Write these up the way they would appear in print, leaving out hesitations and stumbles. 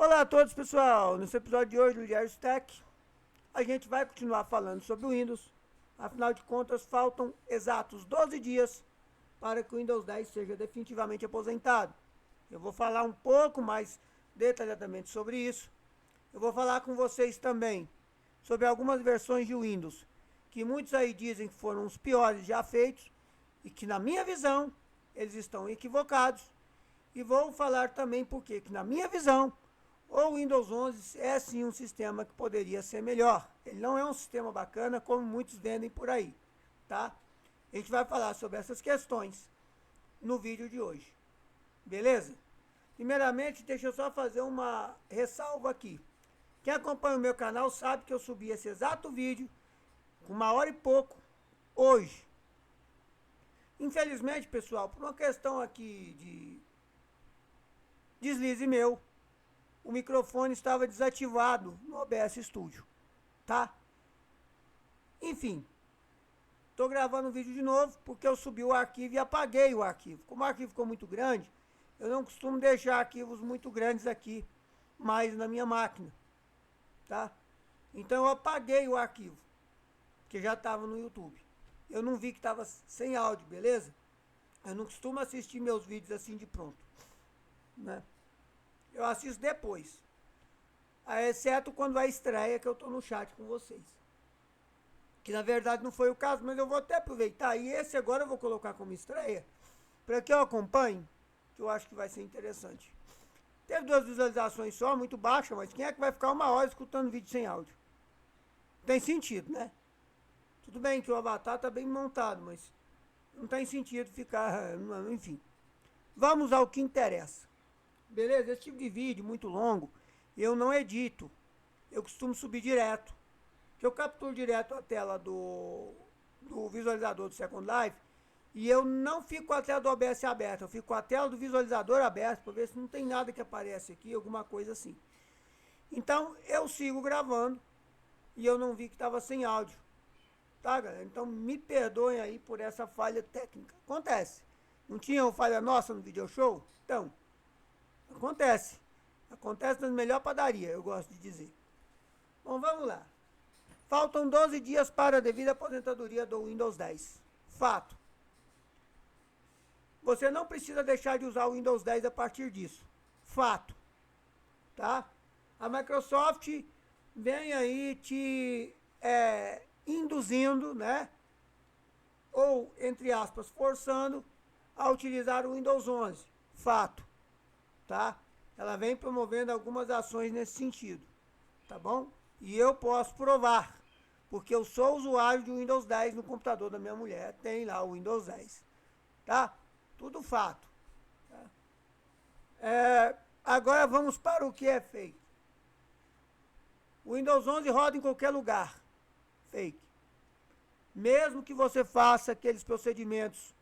Olá a todos, pessoal. Nesse episódio de hoje do Diário Stack, a gente vai continuar falando sobre o Windows. Afinal de contas, faltam exatos 12 dias para que o Windows 10 seja definitivamente aposentado. Eu vou falar um pouco mais detalhadamente sobre isso. Eu vou falar com vocês também sobre algumas versões de Windows que muitos aí dizem que foram os piores já feitos e que, na minha visão, eles estão equivocados. E vou falar também porque, que na minha visão, o Windows 11 é sim um sistema que poderia ser melhor. Ele não é um sistema bacana como muitos vendem por aí, tá? A gente vai falar sobre essas questões no vídeo de hoje, beleza? Primeiramente, deixa eu só fazer uma ressalva aqui. Quem acompanha o meu canal sabe que eu subi esse exato vídeo com 1 hora e pouco hoje. Infelizmente, pessoal, por uma questão aqui de deslize meu, o microfone estava desativado no OBS Studio, tá? Enfim, estou gravando o vídeo de novo porque eu subi o arquivo e apaguei o arquivo. Como o arquivo ficou muito grande, eu não costumo deixar arquivos muito grandes aqui mais na minha máquina, tá? Então eu apaguei o arquivo, que já estava no YouTube. Eu não vi que estava sem áudio, beleza? Eu não costumo assistir meus vídeos assim de pronto, né? Eu assisto depois, exceto quando é estreia, que eu estou no chat com vocês. Que na verdade não foi o caso, mas eu vou até aproveitar. E esse agora eu vou colocar como estreia, para que eu acompanhe, que eu acho que vai ser interessante. Teve 2 visualizações só, muito baixa, mas quem é que vai ficar 1 hora escutando vídeo sem áudio? Tem sentido, né? Tudo bem que o avatar está bem montado, mas não tem sentido ficar, enfim. Vamos ao que interessa. Beleza? Esse tipo de vídeo muito longo, eu não edito. Eu costumo subir direto. Que eu capturo direto a tela do visualizador do Second Life e eu não fico com a tela do OBS aberta. Eu fico com a tela do visualizador aberta para ver se não tem nada que aparece aqui, alguma coisa assim. Então, eu sigo gravando e eu não vi que estava sem áudio. Tá, galera? Então, me perdoem aí por essa falha técnica. Acontece. Não tinha uma falha nossa no video show? Então, acontece. Acontece na melhor padaria, eu gosto de dizer. Bom, vamos lá. Faltam 12 dias para a devida aposentadoria do Windows 10. Fato. Você não precisa deixar de usar o Windows 10 a partir disso. Fato. Tá? A Microsoft vem aí te induzindo, né? Ou, entre aspas, forçando a utilizar o Windows 11. Fato. Tá? Ela vem promovendo algumas ações nesse sentido, tá bom? E eu posso provar, porque eu sou usuário de Windows 10 no computador da minha mulher, tem lá o Windows 10, tá? Tudo fato. Tá? Agora vamos para o que é fake. O Windows 11 roda em qualquer lugar. Fake. Mesmo que você faça aqueles procedimentos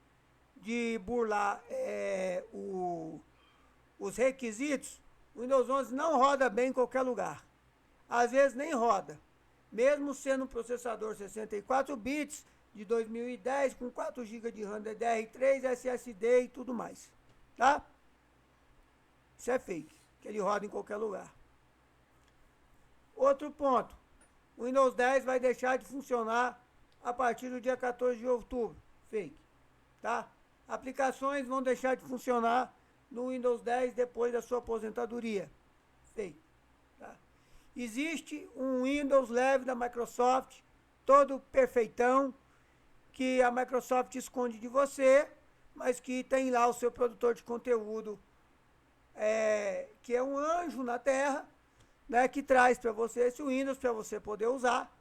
de burlar os requisitos, o Windows 11 não roda bem em qualquer lugar. Às vezes nem roda. Mesmo sendo um processador 64 bits de 2010 com 4 GB de RAM DDR3, SSD e tudo mais. Tá? Isso é fake, que ele roda em qualquer lugar. Outro ponto. O Windows 10 vai deixar de funcionar a partir do dia 14 de outubro. Fake. Tá? Aplicações vão deixar de funcionar no Windows 10 depois da sua aposentadoria. Fake. Tá? Existe um Windows leve da Microsoft, todo perfeitão, que a Microsoft esconde de você, mas que tem lá o seu produtor de conteúdo, que é um anjo na Terra, né, que traz para você esse Windows para você poder usar,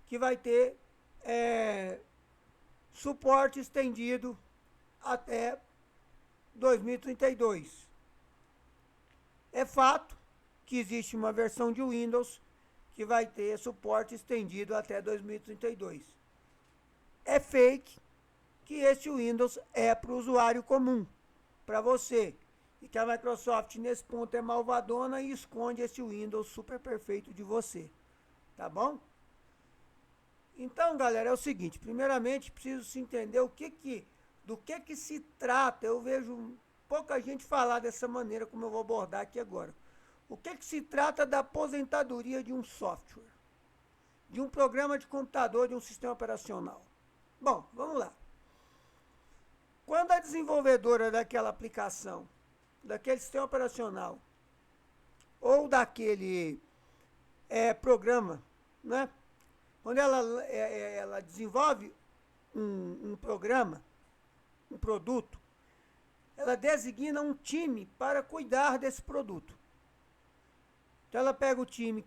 que vai ter suporte estendido até 2032. É fato que existe uma versão de Windows que vai ter suporte estendido até 2032. É fake que esse Windows é para o usuário comum, para você. E que a Microsoft nesse ponto é malvadona e esconde esse Windows super perfeito de você. Tá bom? Então, galera, é o seguinte. Primeiramente, preciso se entender do que se trata. Eu vejo pouca gente falar dessa maneira como eu vou abordar aqui agora. O que se trata da aposentadoria de um software, de um programa de computador, de um sistema operacional? Bom, vamos lá. Quando a desenvolvedora daquela aplicação, daquele sistema operacional, ou daquele programa, né? Quando ela desenvolve um programa, um produto, ela designa um time para cuidar desse produto. Então ela pega um time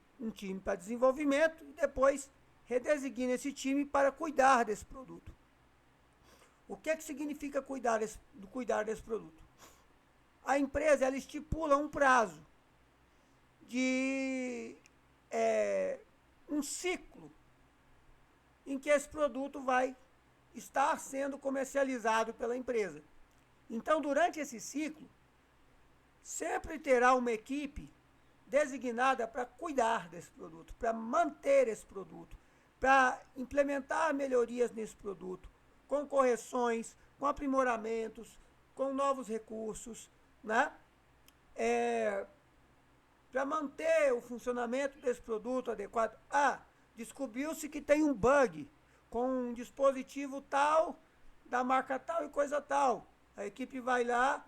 para desenvolvimento e depois redesigna esse time para cuidar desse produto. O que significa cuidar desse produto? A empresa ela estipula um prazo de um ciclo em que esse produto vai estar sendo comercializado pela empresa. Então, durante esse ciclo, sempre terá uma equipe designada para cuidar desse produto, para manter esse produto, para implementar melhorias nesse produto, com correções, com aprimoramentos, com novos recursos, né? Para manter o funcionamento desse produto adequado. Descobriu-se que tem um bug com um dispositivo tal, da marca tal e coisa tal. A equipe vai lá,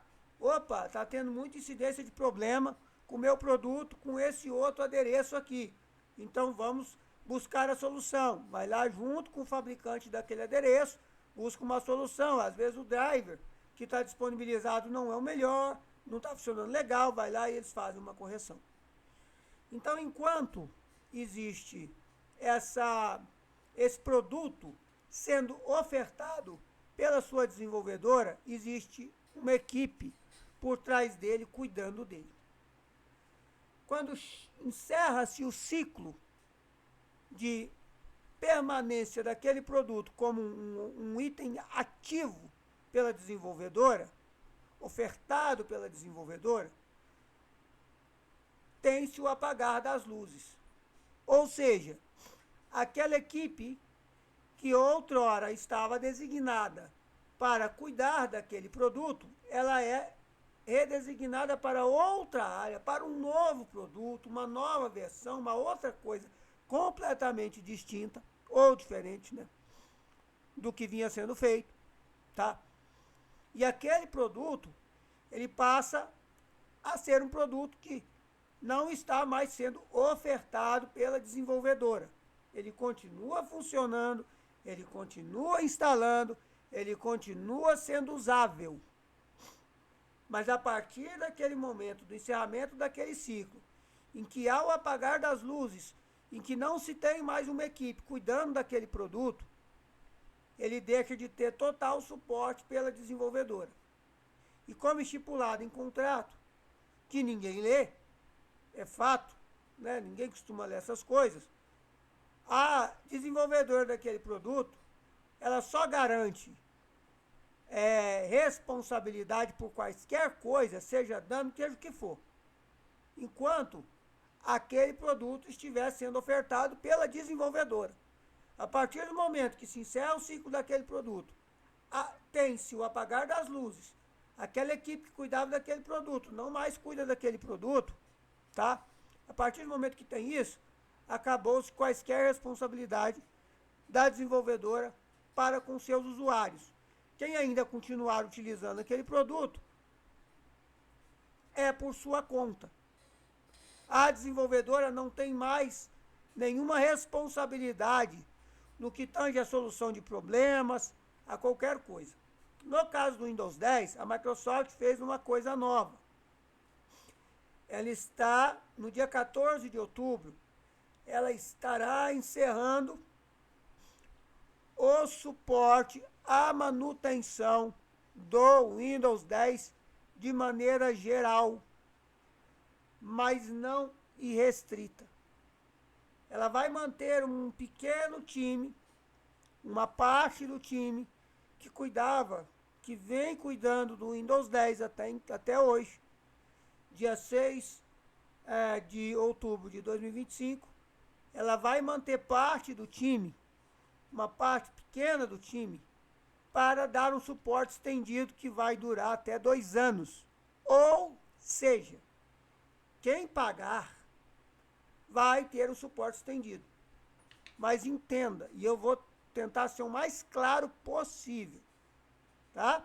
está tendo muita incidência de problema com o meu produto, com esse outro adereço aqui. Então vamos buscar a solução. Vai lá junto com o fabricante daquele adereço, busca uma solução. Às vezes o driver que está disponibilizado não é o melhor, não está funcionando legal, vai lá e eles fazem uma correção. Então, enquanto existe esse produto sendo ofertado pela sua desenvolvedora, existe uma equipe por trás dele, cuidando dele. Quando encerra-se o ciclo de permanência daquele produto como um item ativo pela desenvolvedora, ofertado pela desenvolvedora, tem-se o apagar das luzes. Ou seja, aquela equipe que outrora estava designada para cuidar daquele produto, ela é redesignada para outra área, para um novo produto, uma nova versão, uma outra coisa completamente distinta ou diferente, né, do que vinha sendo feito, tá? E aquele produto, ele passa a ser um produto que não está mais sendo ofertado pela desenvolvedora. Ele continua funcionando, ele continua instalando, ele continua sendo usável. Mas a partir daquele momento, do encerramento daquele ciclo, em que há o apagar das luzes, em que não se tem mais uma equipe cuidando daquele produto, ele deixa de ter total suporte pela desenvolvedora. E como estipulado em contrato, que ninguém lê, é fato, né? Ninguém costuma ler essas coisas, a desenvolvedora daquele produto, ela só garante responsabilidade por quaisquer coisas, seja dano, seja o que for, enquanto aquele produto estiver sendo ofertado pela desenvolvedora. A partir do momento que se encerra o ciclo daquele produto, tem-se o apagar das luzes, aquela equipe que cuidava daquele produto não mais cuida daquele produto, tá? A partir do momento que tem isso, acabou-se quaisquer responsabilidade da desenvolvedora para com seus usuários. Quem ainda continuar utilizando aquele produto é por sua conta. A desenvolvedora não tem mais nenhuma responsabilidade no que tange a solução de problemas, a qualquer coisa. No caso do Windows 10, a Microsoft fez uma coisa nova. Ela está, no dia 14 de outubro, ela estará encerrando o suporte à manutenção do Windows 10 de maneira geral, mas não irrestrita. Ela vai manter um pequeno time, uma parte do time que cuidava, que vem cuidando do Windows 10 até hoje, dia 6 de outubro de 2025, ela vai manter parte do time, uma parte pequena do time, para dar um suporte estendido que vai durar até 2 anos. Ou seja, quem pagar vai ter o suporte estendido. Mas entenda, e eu vou tentar ser o mais claro possível, tá?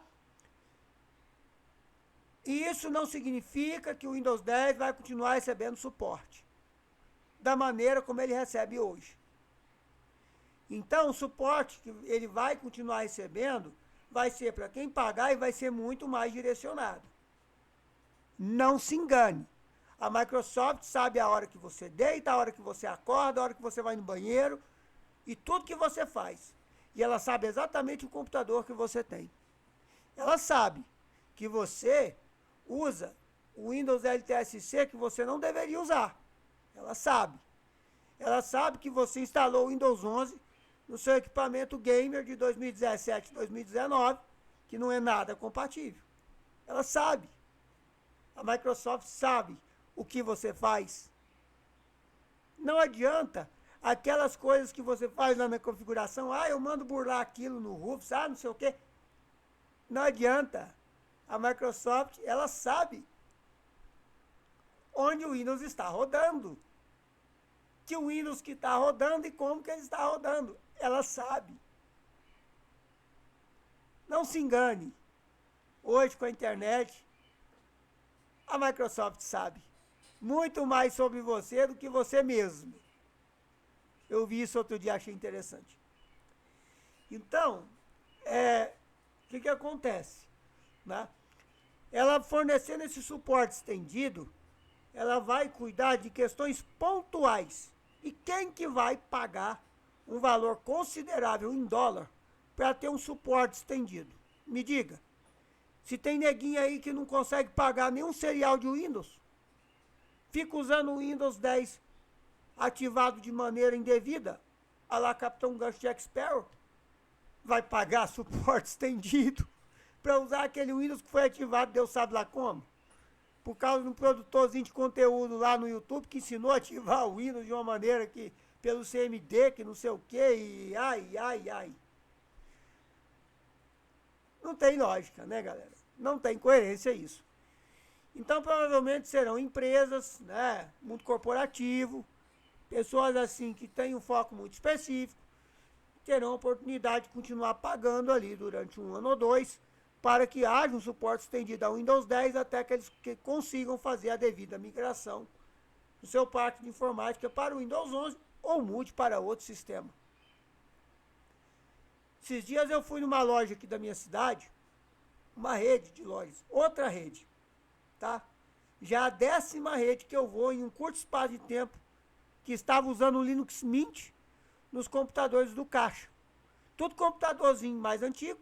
Isso não significa que o Windows 10 vai continuar recebendo suporte da maneira como ele recebe hoje. Então, o suporte que ele vai continuar recebendo vai ser para quem pagar e vai ser muito mais direcionado. Não se engane. A Microsoft sabe a hora que você deita, a hora que você acorda, a hora que você vai no banheiro e tudo que você faz. E ela sabe exatamente o computador que você tem. Ela sabe que você usa o Windows LTSC que você não deveria usar. Ela sabe. Ela sabe que você instalou o Windows 11 no seu equipamento gamer de 2017, 2019, que não é nada compatível. Ela sabe. A Microsoft sabe o que você faz. Não adianta aquelas coisas que você faz lá na configuração, eu mando burlar aquilo no Rufus, não sei o quê. Não adianta. A Microsoft, ela sabe onde o Windows está rodando. Que o Windows que está rodando e como que ele está rodando. Ela sabe. Não se engane. Hoje, com a internet, a Microsoft sabe muito mais sobre você do que você mesmo. Eu vi isso outro dia, achei interessante. Então, o que acontece? Né? Ela fornecendo esse suporte estendido, ela vai cuidar de questões pontuais. E quem que vai pagar um valor considerável em dólar para ter um suporte estendido? Me diga. Se tem neguinho aí que não consegue pagar nenhum serial de Windows, fica usando o Windows 10 ativado de maneira indevida, a lá Capitão Gancho Jack Sparrow, vai pagar suporte estendido para usar aquele Windows que foi ativado, Deus sabe lá como. Por causa de um produtorzinho de conteúdo lá no YouTube que ensinou a ativar o Windows de uma maneira que, pelo CMD, que não sei o que, e ai. Não tem lógica, né, galera? Não tem coerência isso. Então, provavelmente serão empresas, né, mundo corporativo, pessoas assim que têm um foco muito específico, terão a oportunidade de continuar pagando ali durante 1 ano ou 2, para que haja um suporte estendido ao Windows 10 até que eles consigam fazer a devida migração do seu parque de informática para o Windows 11 ou mude para outro sistema. Esses dias eu fui numa loja aqui da minha cidade, uma rede de lojas, outra rede, tá? Já a 10ª rede que eu vou em um curto espaço de tempo, que estava usando o Linux Mint nos computadores do caixa. Tudo computadorzinho mais antigo,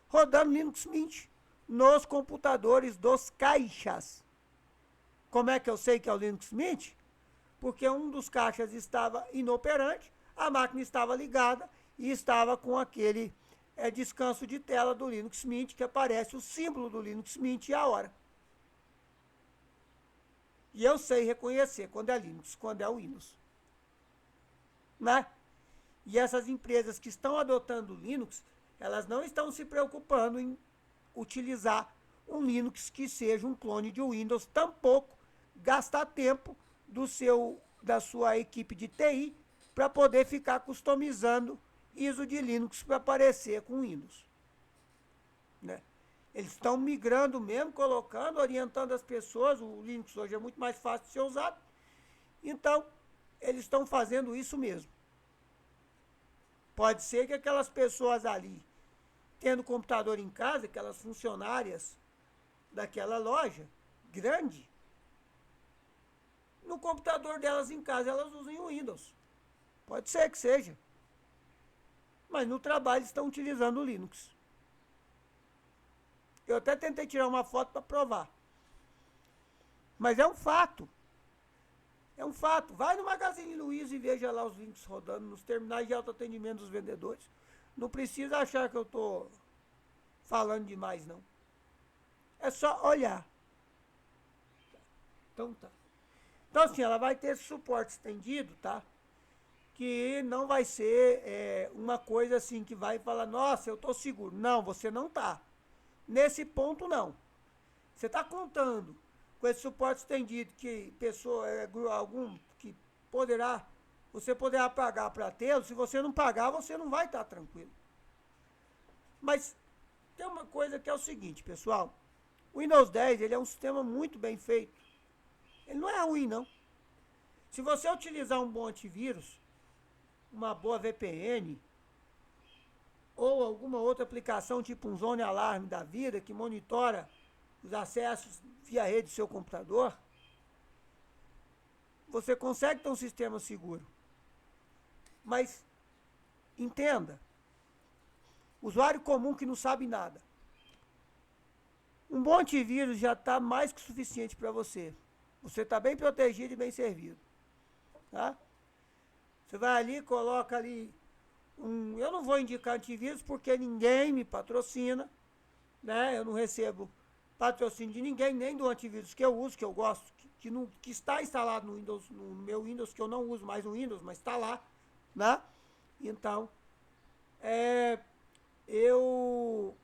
rodando Linux Mint nos computadores dos caixas. Como é que eu sei que é o Linux Mint? Porque um dos caixas estava inoperante, a máquina estava ligada e estava com aquele descanso de tela do Linux Mint, que aparece o símbolo do Linux Mint e a hora. E eu sei reconhecer quando é Linux, quando é o Windows. Né? E essas empresas que estão adotando o Linux, elas não estão se preocupando em utilizar um Linux que seja um clone de Windows, tampouco gastar tempo da sua equipe de TI para poder ficar customizando ISO de Linux para parecer com Windows. Né? Eles estão migrando mesmo, colocando, orientando as pessoas. O Linux hoje é muito mais fácil de ser usado. Então, eles estão fazendo isso mesmo. Pode ser que aquelas pessoas ali, tendo computador em casa, aquelas funcionárias daquela loja grande, no computador delas em casa elas usem o Windows. Pode ser que seja. Mas no trabalho estão utilizando o Linux. Eu até tentei tirar uma foto para provar. Mas é um fato. É um fato. Vai no Magazine Luiza e veja lá os Linux rodando nos terminais de autoatendimento dos vendedores. Não precisa achar que eu estou falando demais, não. É só olhar. Então tá. Então assim, ela vai ter suporte estendido, tá? Que não vai ser uma coisa assim que vai falar, nossa, eu estou seguro. Não, você não está. Nesse ponto, não. Você está contando com esse suporte estendido, que pessoa, algum que você poderá pagar para tê-lo. Se você não pagar, você não vai estar tranquilo. Mas tem uma coisa que é o seguinte, pessoal. O Windows 10 ele é um sistema muito bem feito. Ele não é ruim, não. Se você utilizar um bom antivírus, uma boa VPN, ou alguma outra aplicação, tipo um Zone Alarm da vida, que monitora os acessos via rede do seu computador, você consegue ter um sistema seguro. Mas, entenda, usuário comum que não sabe nada, um bom antivírus já está mais que suficiente para você. Você está bem protegido e bem servido. Tá? Você vai ali, coloca ali eu não vou indicar antivírus porque ninguém me patrocina, né? Eu não recebo patrocínio de ninguém, nem do antivírus que eu uso, que eu gosto, que está instalado no Windows, no meu Windows, que eu não uso mais no Windows, mas está lá, né? Então, eu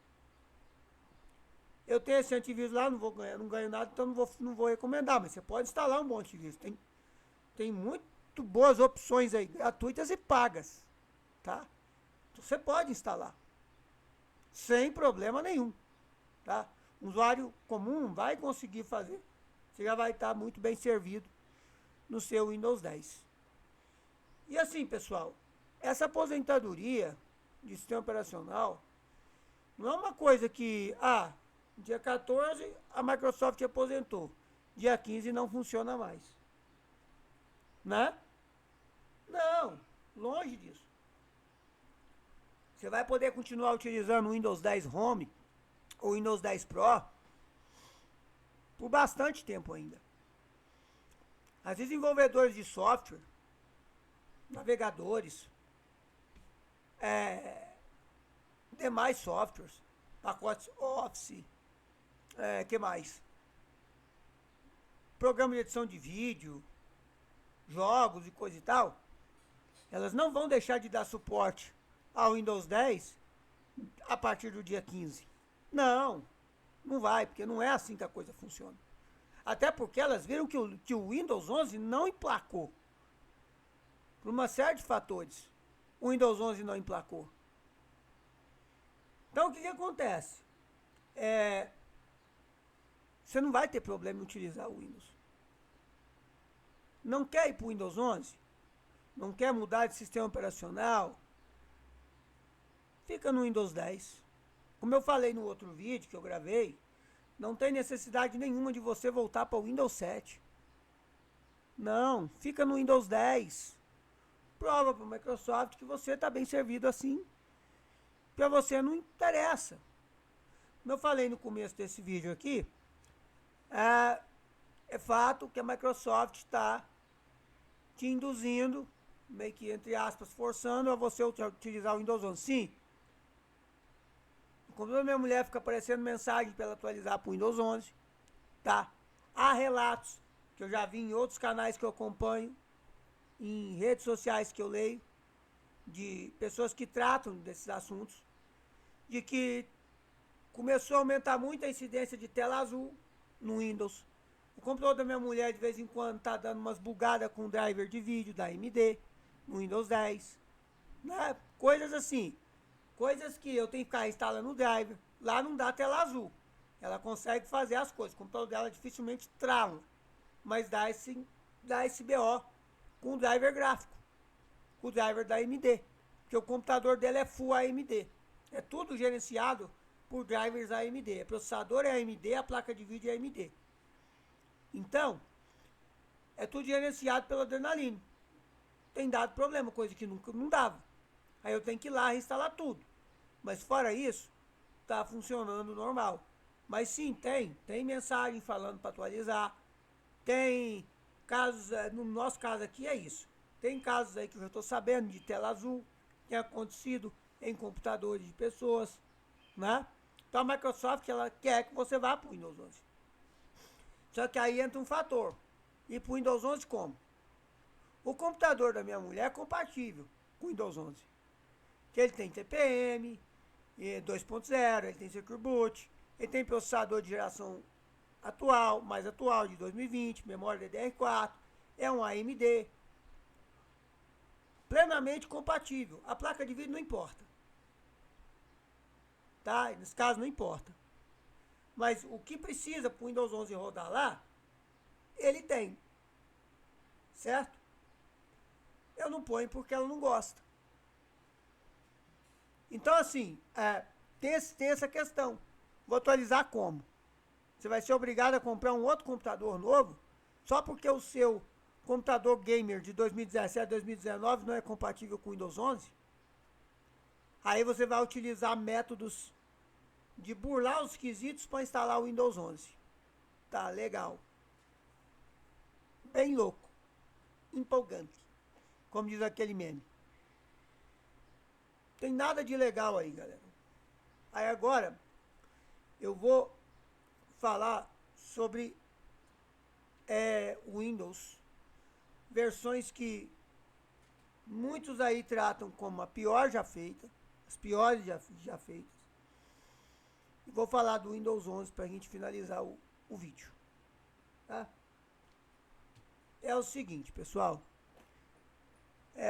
tenho esse antivírus lá, não ganho nada, então não vou recomendar, mas você pode instalar um bom antivírus. Tem muito boas opções aí, gratuitas e pagas, tá? Então, você pode instalar, sem problema nenhum, tá? Um usuário comum vai conseguir fazer. Você já vai estar muito bem servido no seu Windows 10. E assim, pessoal, essa aposentadoria de sistema operacional não é uma coisa que, dia 14 a Microsoft aposentou, dia 15 não funciona mais, né? Não, longe disso. Você vai poder continuar utilizando o Windows 10 Home ou Windows 10 Pro por bastante tempo ainda. As desenvolvedores de software, navegadores, demais softwares, pacotes Office, que mais? Programa de edição de vídeo, jogos e coisa e tal, elas não vão deixar de dar suporte ao Windows 10 a partir do dia 15. Não vai, porque não é assim que a coisa funciona. Até porque elas viram que o Windows 11 não emplacou. Por uma série de fatores, o Windows 11 não emplacou. Então, o que acontece? Você não vai ter problema em utilizar o Windows. Não quer ir para o Windows 11? Não quer mudar de sistema operacional? Fica no Windows 10. Como eu falei no outro vídeo que eu gravei, não tem necessidade nenhuma de você voltar para o Windows 7. Não, fica no Windows 10. Prova para a Microsoft que você está bem servido assim. Para você não interessa. Como eu falei no começo desse vídeo aqui, é fato que a Microsoft está te induzindo, meio que entre aspas, forçando a você utilizar o Windows 11. Sim. Quando a minha mulher fica aparecendo mensagem para ela atualizar para o Windows 11, tá? Há relatos que eu já vi em outros canais que eu acompanho, em redes sociais que eu leio, de pessoas que tratam desses assuntos, de que começou a aumentar muito a incidência de tela azul no Windows. O computador da minha mulher de vez em quando tá dando umas bugadas com o driver de vídeo da AMD no Windows 10, né? Coisas assim. Coisas que eu tenho que ficar instalando o driver. Lá não dá tela azul. Ela consegue fazer as coisas. O computador dela dificilmente trava. Mas dá esse BO com o driver gráfico. Com o driver da AMD. Porque o computador dela é full AMD. É tudo gerenciado por drivers AMD. O processador é AMD, a placa de vídeo é AMD. Então, é tudo gerenciado pela Adrenaline. Tem dado problema, coisa que nunca não dava. Aí eu tenho que ir lá reinstalar tudo. Mas fora isso, tá funcionando normal. Mas sim, tem mensagem falando para atualizar. Tem casos, no nosso caso aqui é isso. Tem casos aí que eu já estou sabendo de tela azul, que tem acontecido em computadores de pessoas, né? Então a Microsoft, ela quer que você vá para o Windows 11. Só que aí entra um fator. E para o Windows 11 como? O computador da minha mulher é compatível com o Windows 11. Que ele tem TPM 2.0, ele tem Secure Boot, ele tem processador de geração atual, mais atual, de 2020, memória DDR4, é um AMD, plenamente compatível. A placa de vídeo não importa, tá? Nesse caso não importa. Mas o que precisa para o Windows 11 rodar lá, ele tem, certo? Eu não ponho porque ela não gosta. Então, assim, tem essa questão. Vou atualizar como? Você vai ser obrigado a comprar um outro computador novo, só porque o seu computador gamer de 2017, 2019 não é compatível com o Windows 11? Aí você vai utilizar métodos de burlar os quesitos para instalar o Windows 11. Tá, legal. Bem louco. Empolgante. Como diz aquele meme. Tem nada de legal aí, galera. Aí agora, eu vou falar sobre o Windows. Versões que muitos aí tratam como a pior já feita. As piores já feitas. E vou falar do Windows 11 para a gente finalizar o vídeo. Tá? É o seguinte, pessoal.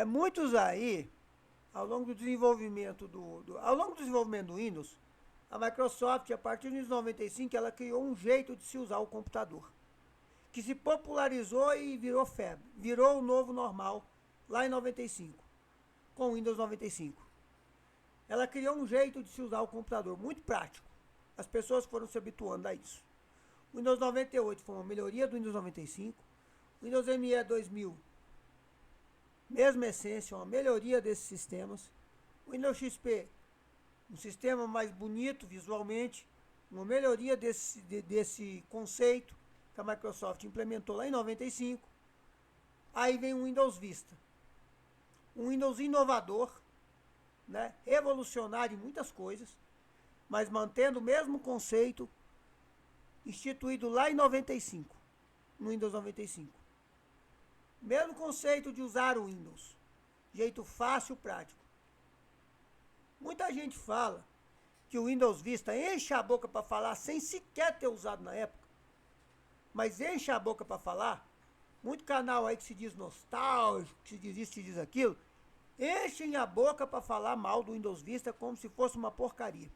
Muitos aí, ao longo do desenvolvimento do Windows, a Microsoft, a partir de 1995, ela criou um jeito de se usar o computador, que se popularizou e virou febre, virou o novo normal lá em 95, com o Windows 95. Ela criou um jeito de se usar o computador muito prático. As pessoas foram se habituando a isso. O Windows 98 foi uma melhoria do Windows 95. O Windows ME 2000, mesma essência, uma melhoria desses sistemas. O Windows XP, um sistema mais bonito visualmente, uma melhoria desse conceito que a Microsoft implementou lá em 95. Aí vem o Windows Vista, um Windows inovador, né, revolucionário em muitas coisas, mas mantendo o mesmo conceito instituído lá em 95, no Windows 95. Mesmo conceito de usar o Windows, jeito fácil, prático. Muita gente fala que o Windows Vista enche a boca para falar sem sequer ter usado na época, mas enche a boca para falar. Muito canal aí que se diz nostálgico, que se diz isso, que se diz aquilo, enchem a boca para falar mal do Windows Vista como se fosse uma porcaria.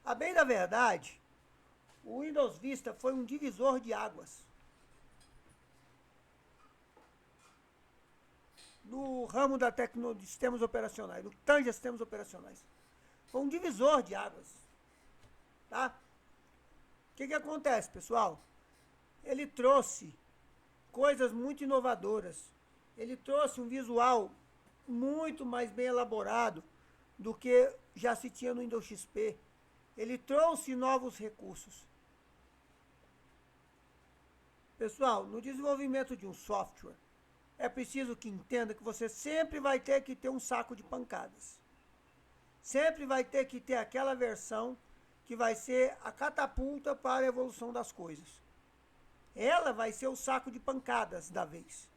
A bem da verdade, o Windows Vista foi um divisor de águas no ramo da tecnologia de sistemas operacionais, no tange a sistemas operacionais. Foi um divisor de águas. Tá? O que acontece, pessoal? Ele trouxe coisas muito inovadoras. Ele trouxe um visual muito mais bem elaborado do que já se tinha no Windows XP. Ele trouxe novos recursos. Pessoal, no desenvolvimento de um software, é preciso que entenda que você sempre vai ter que ter um saco de pancadas. Sempre vai ter que ter aquela versão que vai ser a catapulta para a evolução das coisas. Ela vai ser o saco de pancadas da vez.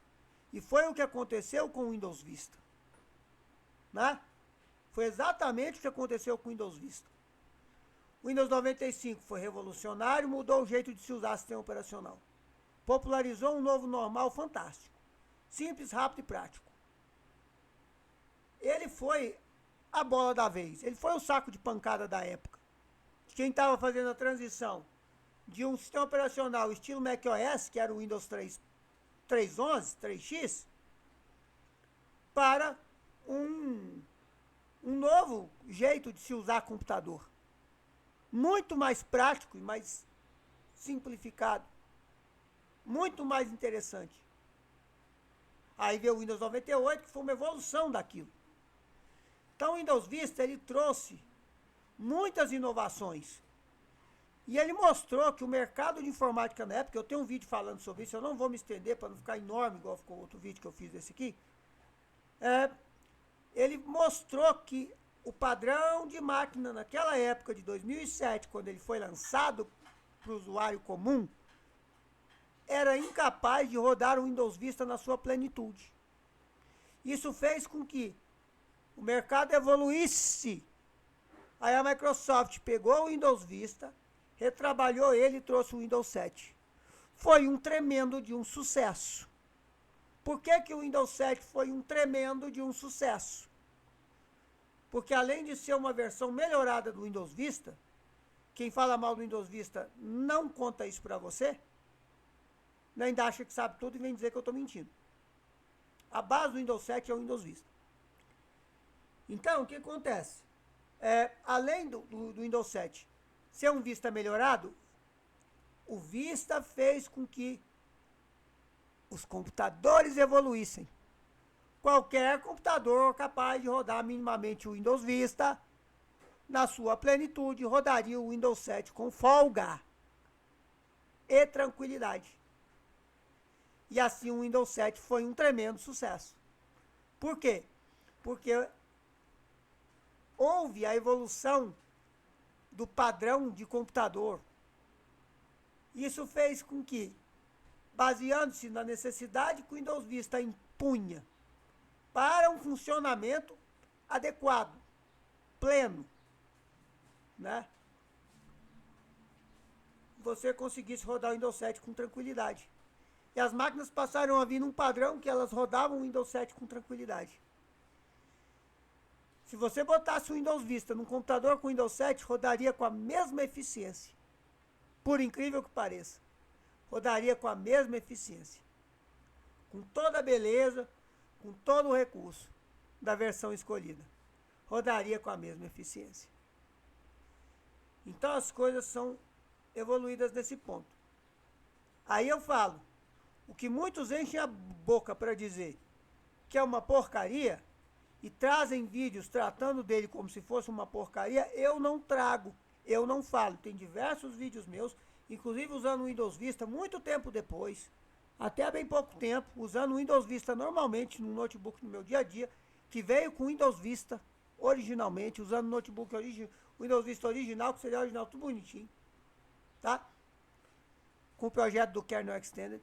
E foi o que aconteceu com o Windows Vista. Né? Foi exatamente o que aconteceu com o Windows Vista. O Windows 95 foi revolucionário, mudou o jeito de se usar o sistema operacional. Popularizou um novo normal fantástico. Simples, rápido e prático. Ele foi a bola da vez. Ele foi o saco de pancada da época. De quem estava fazendo a transição de um sistema operacional estilo macOS, que era o Windows 3.11, 3X, para um novo jeito de se usar computador. Muito mais prático e mais simplificado. Muito mais interessante. Aí veio o Windows 98, que foi uma evolução daquilo. Então o Windows Vista, ele trouxe muitas inovações. E ele mostrou que o mercado de informática na época, eu tenho um vídeo falando sobre isso, eu não vou me estender para não ficar enorme, igual ficou outro vídeo que eu fiz desse aqui. Ele mostrou que o padrão de máquina naquela época de 2007, quando ele foi lançado para o usuário comum, era incapaz de rodar o Windows Vista na sua plenitude. Isso fez com que o mercado evoluísse. Aí a Microsoft pegou o Windows Vista, retrabalhou ele e trouxe o Windows 7. Foi um tremendo de um sucesso. Por que que o Windows 7 foi um tremendo de um sucesso? Porque além de ser uma versão melhorada do Windows Vista, quem fala mal do Windows Vista não conta isso para você, ainda acha que sabe tudo e vem dizer que eu estou mentindo. A base do Windows 7 é o Windows Vista. Então, o que acontece? Além do Windows 7 ser um Vista melhorado, o Vista fez com que os computadores evoluíssem. Qualquer computador capaz de rodar minimamente o Windows Vista, na sua plenitude, rodaria o Windows 7 com folga e tranquilidade. E assim o Windows 7 foi um tremendo sucesso. Por quê? Porque houve a evolução do padrão de computador. Isso fez com que, baseando-se na necessidade que o Windows Vista impunha para um funcionamento adequado, pleno, né? Você conseguisse rodar o Windows 7 com tranquilidade. E as máquinas passaram a vir num padrão que elas rodavam o Windows 7 com tranquilidade. Se você botasse o Windows Vista num computador com o Windows 7, rodaria com a mesma eficiência. Por incrível que pareça. Rodaria com a mesma eficiência. Com toda a beleza, com todo o recurso da versão escolhida. Rodaria com a mesma eficiência. Então as coisas são evoluídas nesse ponto. Aí eu falo, o que muitos enchem a boca para dizer que é uma porcaria e trazem vídeos tratando dele como se fosse uma porcaria, eu não trago, eu não falo. Tem diversos vídeos meus, inclusive usando o Windows Vista muito tempo depois, até bem pouco tempo, usando o Windows Vista normalmente no notebook no meu dia a dia, que veio com o Windows Vista originalmente, usando o notebook o Windows Vista original, que seria original, tudo bonitinho, tá? Com o projeto do Kernel Extended,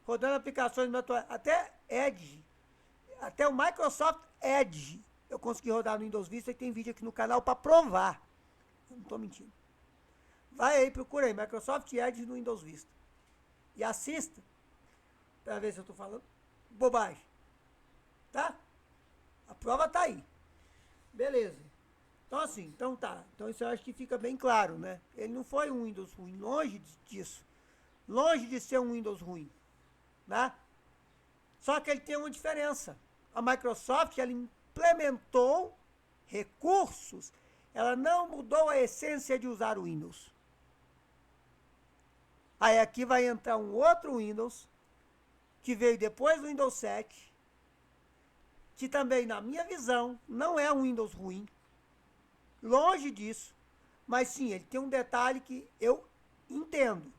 rodando aplicações até Edge, até o Microsoft Edge, eu consegui rodar no Windows Vista e tem vídeo aqui no canal para provar. Eu não estou mentindo. Vai aí, procura aí, Microsoft Edge no Windows Vista. E assista, para ver se eu estou falando bobagem. Tá? A prova tá aí. Beleza. Então assim, então tá. Então isso eu acho que fica bem claro, né? Ele não foi um Windows ruim, longe disso. Longe de ser um Windows ruim, né? Só que ele tem uma diferença. A Microsoft, ela implementou recursos, ela não mudou a essência de usar o Windows. Aí aqui vai entrar um outro Windows, que veio depois do Windows 7, que também, na minha visão, não é um Windows ruim, longe disso, mas sim, ele tem um detalhe que eu entendo.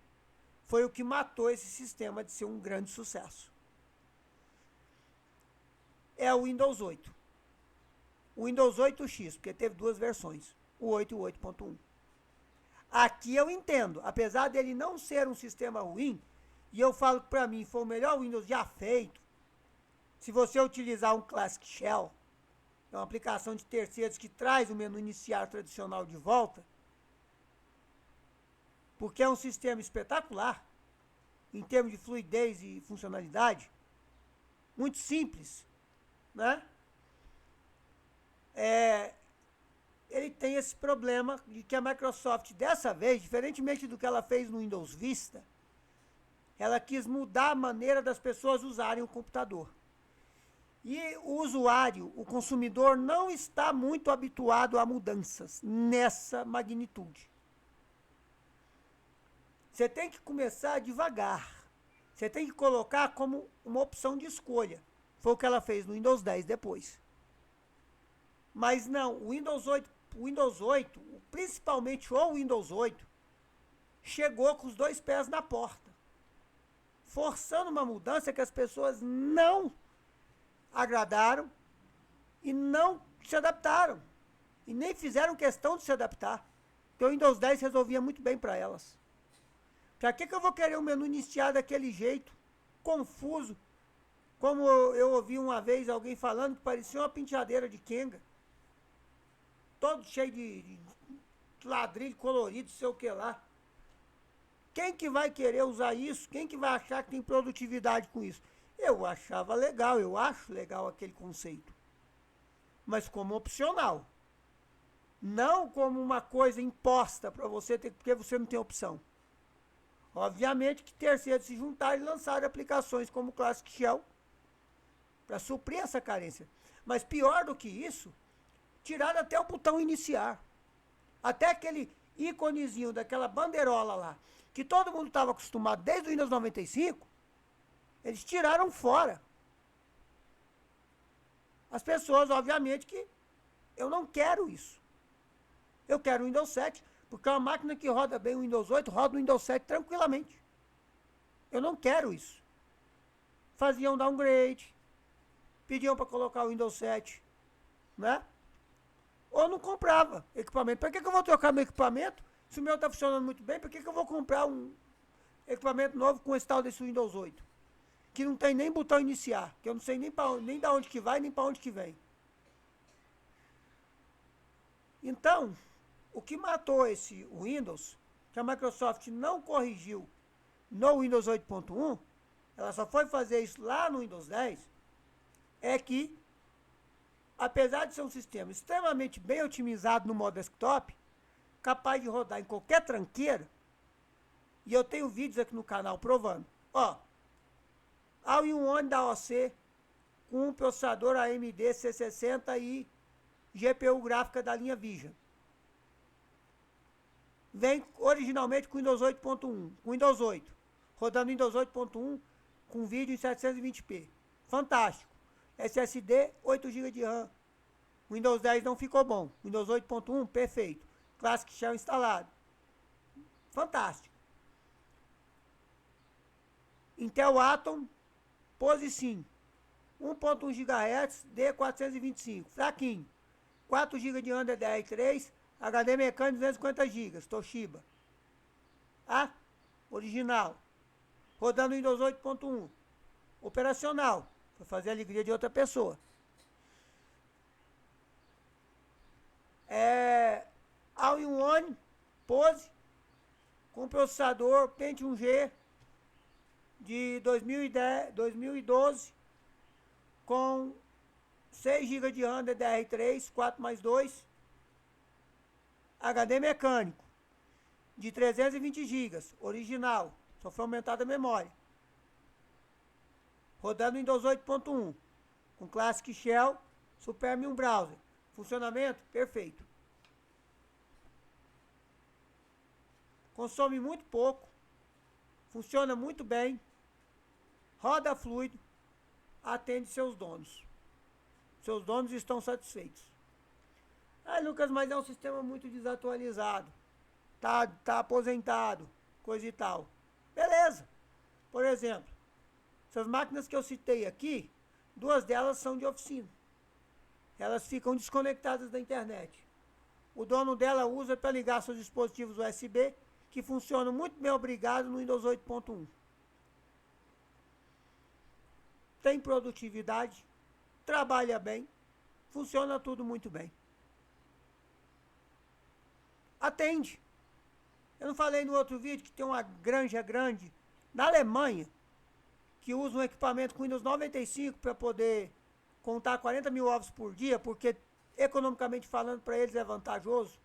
Foi o que matou esse sistema de ser um grande sucesso. É o Windows 8. O Windows 8X, porque teve duas versões, o 8 e o 8.1. Aqui eu entendo, apesar dele não ser um sistema ruim, e eu falo que para mim foi o melhor Windows já feito, se você utilizar um Classic Shell, é uma aplicação de terceiros que traz o menu iniciar tradicional de volta, porque é um sistema espetacular, em termos de fluidez e funcionalidade, muito simples, né? Ele tem esse problema de que a Microsoft, dessa vez, diferentemente do que ela fez no Windows Vista, ela quis mudar a maneira das pessoas usarem o computador. E o usuário, o consumidor, não está muito habituado a mudanças nessa magnitude. Você tem que começar devagar. Você tem que colocar como uma opção de escolha. Foi o que ela fez no Windows 10 depois. Mas não, o Windows 8, principalmente o Windows 8, chegou com os dois pés na porta, forçando uma mudança que as pessoas não agradaram e não se adaptaram. E nem fizeram questão de se adaptar. Porque o Windows 10 resolvia muito bem para elas. Para que eu vou querer um menu iniciar daquele jeito, confuso, como eu ouvi uma vez alguém falando que parecia uma penteadeira de Kenga, todo cheio de ladrilho colorido, sei o que lá. quem que vai querer usar isso? Quem que vai achar que tem produtividade com isso? Eu achava legal, eu acho legal aquele conceito. Mas como opcional. Não como uma coisa imposta para você ter, porque você não tem opção. Obviamente que terceiros se juntaram e lançaram aplicações como o Classic Shell para suprir essa carência. Mas pior do que isso, tiraram até o botão iniciar. Até aquele íconezinho daquela bandeirola lá, que todo mundo estava acostumado desde o Windows 95, eles tiraram fora. As pessoas, obviamente, que eu não quero isso. Eu quero o Windows 7, porque é uma máquina que roda bem o Windows 8, roda o Windows 7 tranquilamente. Eu não quero isso. Faziam downgrade, pediam para colocar o Windows 7, né? Ou não comprava equipamento. Para que eu vou trocar meu equipamento? Se o meu está funcionando muito bem, por que eu vou comprar um equipamento novo com esse tal desse Windows 8? Que não tem nem botão iniciar, que eu não sei nem da onde que vai, nem para onde que vem. Então, o que matou esse Windows, que a Microsoft não corrigiu no Windows 8.1, ela só foi fazer isso lá no Windows 10, é que, apesar de ser um sistema extremamente bem otimizado no modo desktop, capaz de rodar em qualquer tranqueira, e eu tenho vídeos aqui no canal provando. Ó, All-in-One da OC, com um processador AMD C60 e GPU gráfica da linha Vision. Vem originalmente com Windows 8.1, com Windows 8, rodando Windows 8.1 com vídeo em 720p. Fantástico. SSD, 8 GB de RAM. Windows 10 não ficou bom. Windows 8.1, perfeito. Classic Shell instalado. Fantástico. Intel Atom, Pose Sim. 1.1 GHz, D425. Fraquinho. 4 GB de RAM DDR3, HD mecânico 250 GB, Toshiba. Ah, original. Rodando Windows 8.1. Operacional. Para fazer a alegria de outra pessoa. All-in-One, Pose, com processador Pentium G de 2012, com 6 GB de RAM DDR3, 4+2, HD mecânico, de 320 GB, original, só foi aumentada a memória. Rodando Windows 8.1, com Classic Shell, Supermium Browser. Funcionamento perfeito. Consome muito pouco, funciona muito bem, roda fluido, atende seus donos. Seus donos estão satisfeitos. Ah, Lucas, mas é um sistema muito desatualizado. Tá aposentado, coisa e tal. Beleza. Por exemplo, essas máquinas que eu citei aqui, 2 delas são de oficina. Elas ficam desconectadas da internet. O dono dela usa para ligar seus dispositivos USB, que funcionam muito bem, obrigado, no Windows 8.1. Tem produtividade, trabalha bem, funciona tudo muito bem. Atende. Eu não falei no outro vídeo que tem uma granja grande na Alemanha que usa um equipamento com Windows 95 para poder contar 40 mil ovos por dia, porque economicamente falando para eles é vantajoso,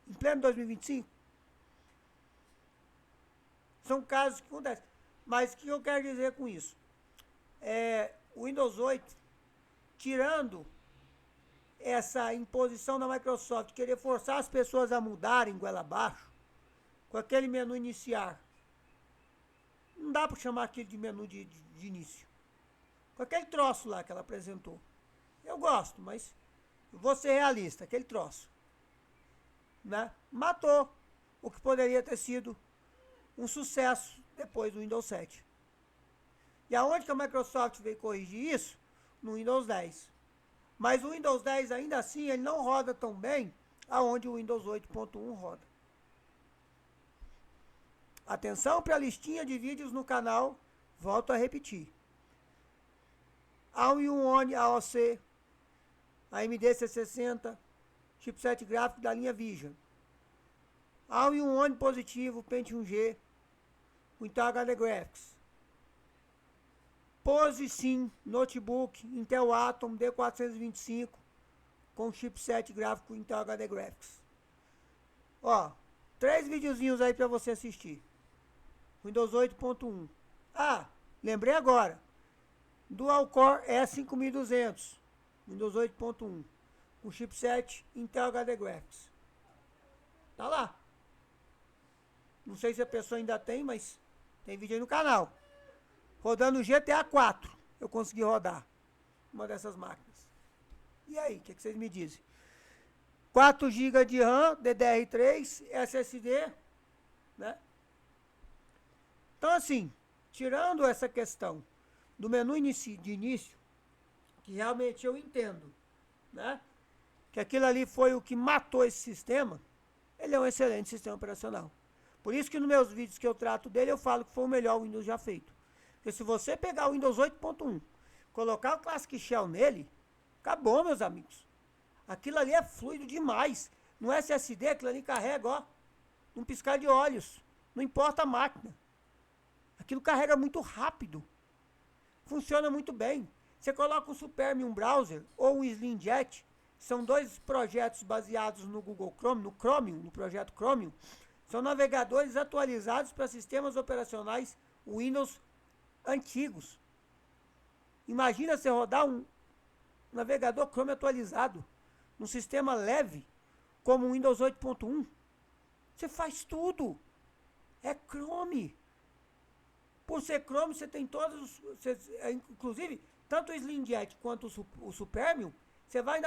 em pleno 2025. São casos que acontecem. Mas o que eu quero dizer com isso? O Windows 8, tirando essa imposição da Microsoft, querer forçar as pessoas a mudarem goela abaixo, com aquele menu iniciar, não dá para chamar aquilo de menu de início. Com aquele troço lá que ela apresentou. Eu gosto, mas eu vou ser realista, aquele troço, né? Matou o que poderia ter sido um sucesso depois do Windows 7. E aonde que a Microsoft veio corrigir isso? No Windows 10. Mas o Windows 10 ainda assim ele não roda tão bem aonde o Windows 8.1 roda. Atenção para a listinha de vídeos no canal, volto a repetir. All-in-One AOC, AMD C60, chipset gráfico da linha Vision. All-in-One positivo, Pentium G, o Intel HD Graphics. Pose sim, notebook, Intel Atom D425 com chipset gráfico Intel HD Graphics. Ó, 3 videozinhos aí para você assistir. Windows 8.1. Ah, lembrei agora. Dual Core E5200, Windows 8.1, com chipset Intel HD Graphics. Tá lá. Não sei se a pessoa ainda tem, mas tem vídeo aí no canal. Rodando GTA 4, eu consegui rodar uma dessas máquinas. E aí, o que vocês me dizem? 4 GB de RAM, DDR3, SSD, né? Então assim, tirando essa questão do menu de início, que realmente eu entendo, né? Que aquilo ali foi o que matou esse sistema, ele é um excelente sistema operacional. Por isso que nos meus vídeos que eu trato dele, eu falo que foi o melhor Windows já feito. Porque se você pegar o Windows 8.1, colocar o Classic Shell nele, acabou, meus amigos. Aquilo ali é fluido demais. No SSD, aquilo ali carrega, ó, num piscar de olhos. Não importa a máquina. Aquilo carrega muito rápido. Funciona muito bem. Você coloca um Supermium Browser ou um SlimJet, são 2 projetos baseados no Google Chrome, no Chromium, no projeto Chromium. São navegadores atualizados para sistemas operacionais Windows antigos. Imagina você rodar um navegador Chrome atualizado num sistema leve como o Windows 8.1. Você faz tudo. É Chrome. Por ser Chrome, você tem todos os... inclusive, tanto o SlimJet quanto o Supermium, você vai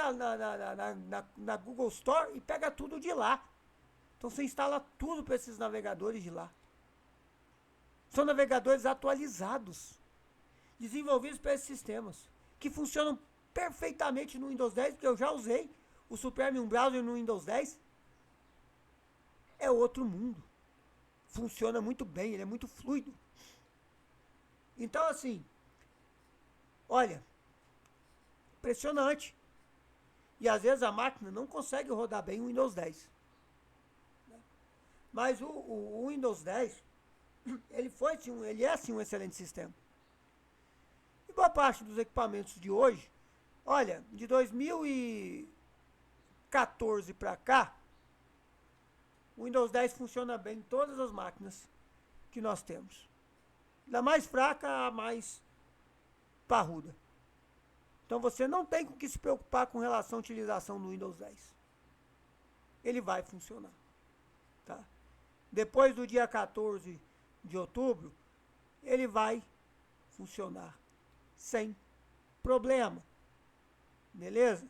na Google Store e pega tudo de lá. Então você instala tudo para esses navegadores de lá. São navegadores atualizados, desenvolvidos para esses sistemas, que funcionam perfeitamente no Windows 10, porque eu já usei o Supermium Browser no Windows 10. É outro mundo. Funciona muito bem, ele é muito fluido. Então assim, olha, impressionante. E às vezes a máquina não consegue rodar bem o Windows 10. Mas o Windows 10, ele é sim um excelente sistema. E boa parte dos equipamentos de hoje, olha, de 2014 para cá, o Windows 10 funciona bem em todas as máquinas que nós temos. Da mais fraca a mais parruda. Então você não tem com que se preocupar com relação à utilização do Windows 10. Ele vai funcionar. Tá? Depois do dia 14 de outubro, ele vai funcionar sem problema. Beleza?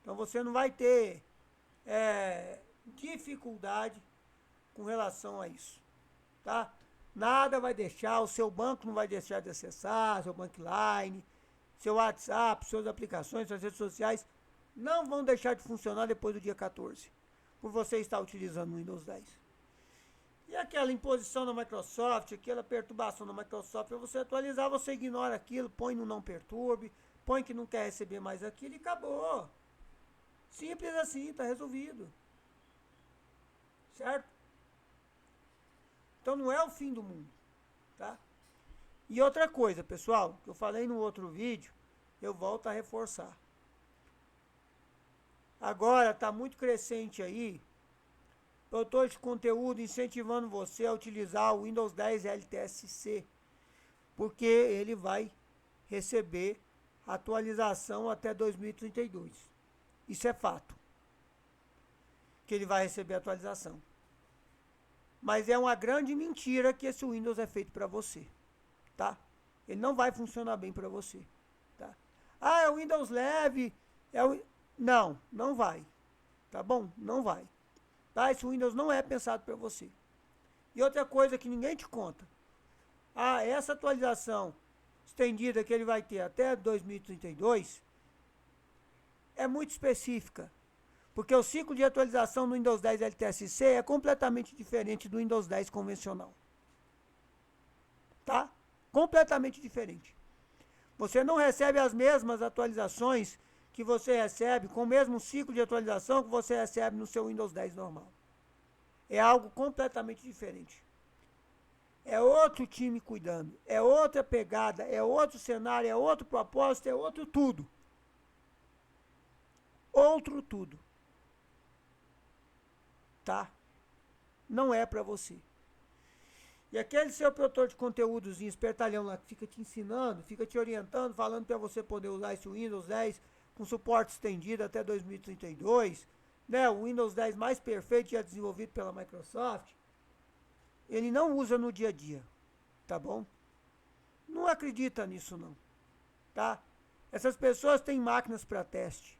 Então você não vai ter dificuldade com relação a isso. Tá? Nada vai deixar, o seu banco não vai deixar de acessar, seu Bankline, seu WhatsApp, suas aplicações, suas redes sociais, não vão deixar de funcionar depois do dia 14, por você estar utilizando o Windows 10. E aquela imposição da Microsoft, aquela perturbação da Microsoft, para você atualizar, você ignora aquilo, põe no não perturbe, põe que não quer receber mais aquilo e acabou. Simples assim, está resolvido. Certo? Então não é o fim do mundo, tá? E outra coisa, pessoal, que eu falei no outro vídeo, eu volto a reforçar. Agora está muito crescente aí, produtor de conteúdo incentivando você a utilizar o Windows 10 LTSC, porque ele vai receber atualização até 2032. Isso é fato, que ele vai receber atualização. Mas é uma grande mentira que esse Windows é feito para você, tá? Ele não vai funcionar bem para você, tá? Ah, é o Windows leve, Não, não vai, tá bom? Não vai. Tá? Esse Windows não é pensado para você. E outra coisa que ninguém te conta. Ah, essa atualização estendida que ele vai ter até 2032 é muito específica. Porque o ciclo de atualização do Windows 10 LTSC é completamente diferente do Windows 10 convencional. Tá? Completamente diferente. Você não recebe as mesmas atualizações que você recebe, com o mesmo ciclo de atualização que você recebe no seu Windows 10 normal. É algo completamente diferente. É outro time cuidando, é outra pegada, é outro cenário, é outro propósito, é outro tudo. Outro tudo. Tá? Não é para você. E aquele seu produtor de conteúdos espertalhão lá que fica te ensinando, fica te orientando, falando para você poder usar esse Windows 10 com suporte estendido até 2032, né? O Windows 10 mais perfeito já desenvolvido pela Microsoft, ele não usa no dia a dia, tá bom? Não acredita nisso não, tá? Essas pessoas têm máquinas para teste,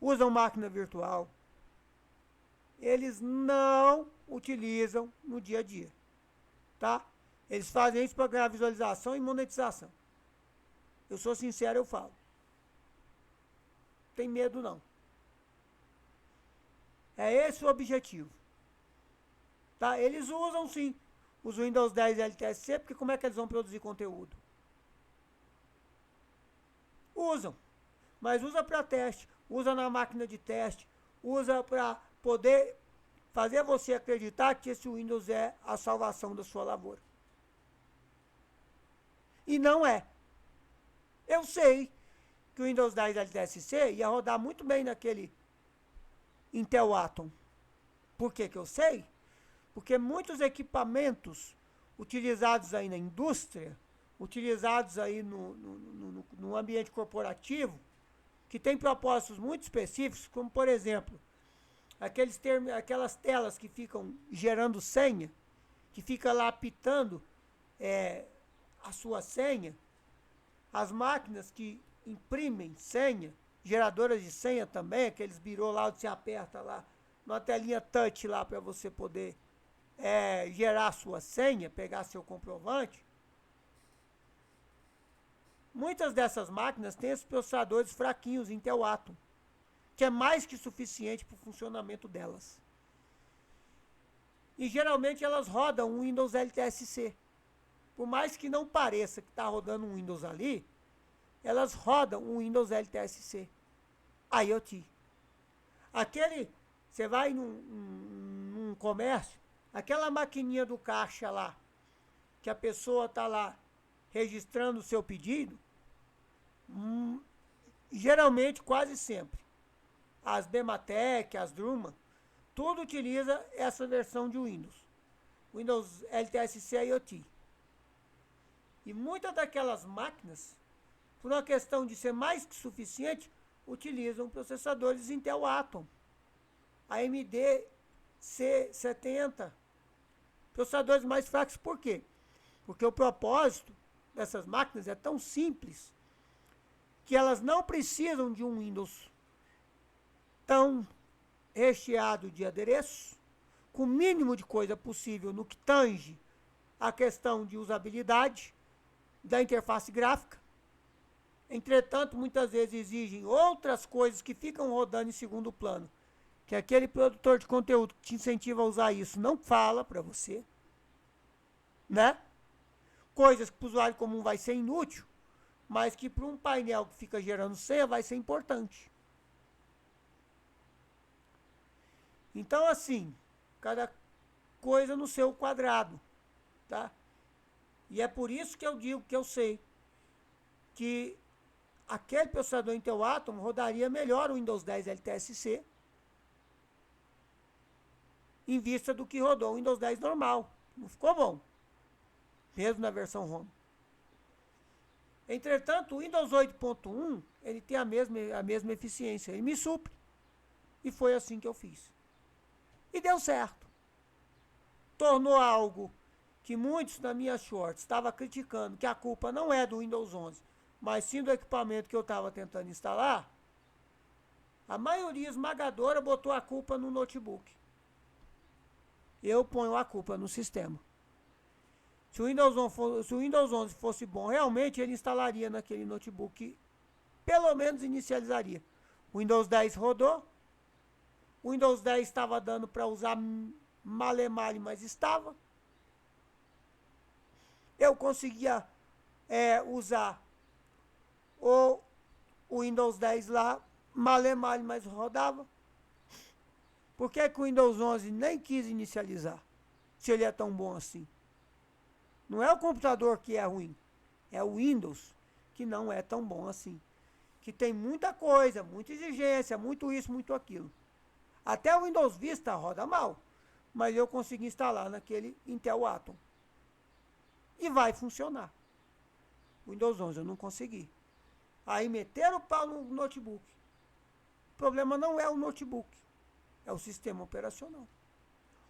usam máquina virtual, eles não utilizam no dia a dia, tá? Eles fazem isso para ganhar visualização e monetização. Eu sou sincero, eu falo. Tem medo não. É esse o objetivo. Tá? Eles usam sim os Windows 10 LTSC, porque como é que eles vão produzir conteúdo? Usam. Mas usa para teste, usa na máquina de teste, usa para poder fazer você acreditar que esse Windows é a salvação da sua lavoura. E não é. Eu sei que o Windows 10 LTSC ia rodar muito bem naquele Intel Atom. Por que que eu sei? Porque muitos equipamentos utilizados aí na indústria, utilizados aí no ambiente corporativo, que tem propósitos muito específicos, como por exemplo, aquelas telas que ficam gerando senha, que fica lá apitando a sua senha, as máquinas que imprimem senha, geradoras de senha também, aqueles birô lá onde você aperta lá, uma telinha touch lá para você poder gerar a sua senha, pegar seu comprovante. Muitas dessas máquinas têm esses processadores fraquinhos Intel Atom, que é mais que suficiente para o funcionamento delas. E geralmente elas rodam um Windows LTSC. Por mais que não pareça que está rodando um Windows ali, elas rodam um Windows LTSC. IoT. Você vai num comércio, aquela maquininha do caixa lá, que a pessoa está lá registrando o seu pedido, geralmente, quase sempre, as Dematec, as Druma, tudo utiliza essa versão de Windows. Windows LTSC IoT. E muitas daquelas máquinas, por uma questão de ser mais que suficiente, utilizam processadores Intel Atom, AMD C70, processadores mais fracos. Por quê? Porque o propósito dessas máquinas é tão simples que elas não precisam de um Windows tão recheado de adereços, com o mínimo de coisa possível no que tange a questão de usabilidade da interface gráfica. Entretanto, muitas vezes exigem outras coisas que ficam rodando em segundo plano, que aquele produtor de conteúdo que te incentiva a usar isso não fala para você, né? Coisas que para o usuário comum vai ser inútil, mas que para um painel que fica gerando senha vai ser importante. Então, assim, cada coisa no seu quadrado, tá? E é por isso que eu digo que eu sei que aquele processador Intel Atom rodaria melhor o Windows 10 LTSC em vista do que rodou o Windows 10 normal. Não ficou bom, mesmo na versão ROM. Entretanto, o Windows 8.1 ele tem a mesma eficiência, ele me supre. E foi assim que eu fiz. E deu certo. Tornou algo que muitos na minha short estavam criticando, que a culpa não é do Windows 11, mas sim do equipamento que eu estava tentando instalar. A maioria esmagadora botou a culpa no notebook. Eu ponho a culpa no sistema. Se o Windows 11 fosse bom, realmente ele instalaria naquele notebook, pelo menos inicializaria. O Windows 10 rodou, o Windows 10 estava dando para usar male-male, mas estava. Eu conseguia usar o Windows 10 lá, male-male, mas rodava. Por que que o Windows 11 nem quis inicializar, se ele é tão bom assim? Não é o computador que é ruim, é o Windows que não é tão bom assim. Que tem muita coisa, muita exigência, muito isso, muito aquilo. Até o Windows Vista roda mal, mas eu consegui instalar naquele Intel Atom. E vai funcionar. O Windows 11 eu não consegui. Aí meteram o pau no notebook. O problema não é o notebook, é o sistema operacional.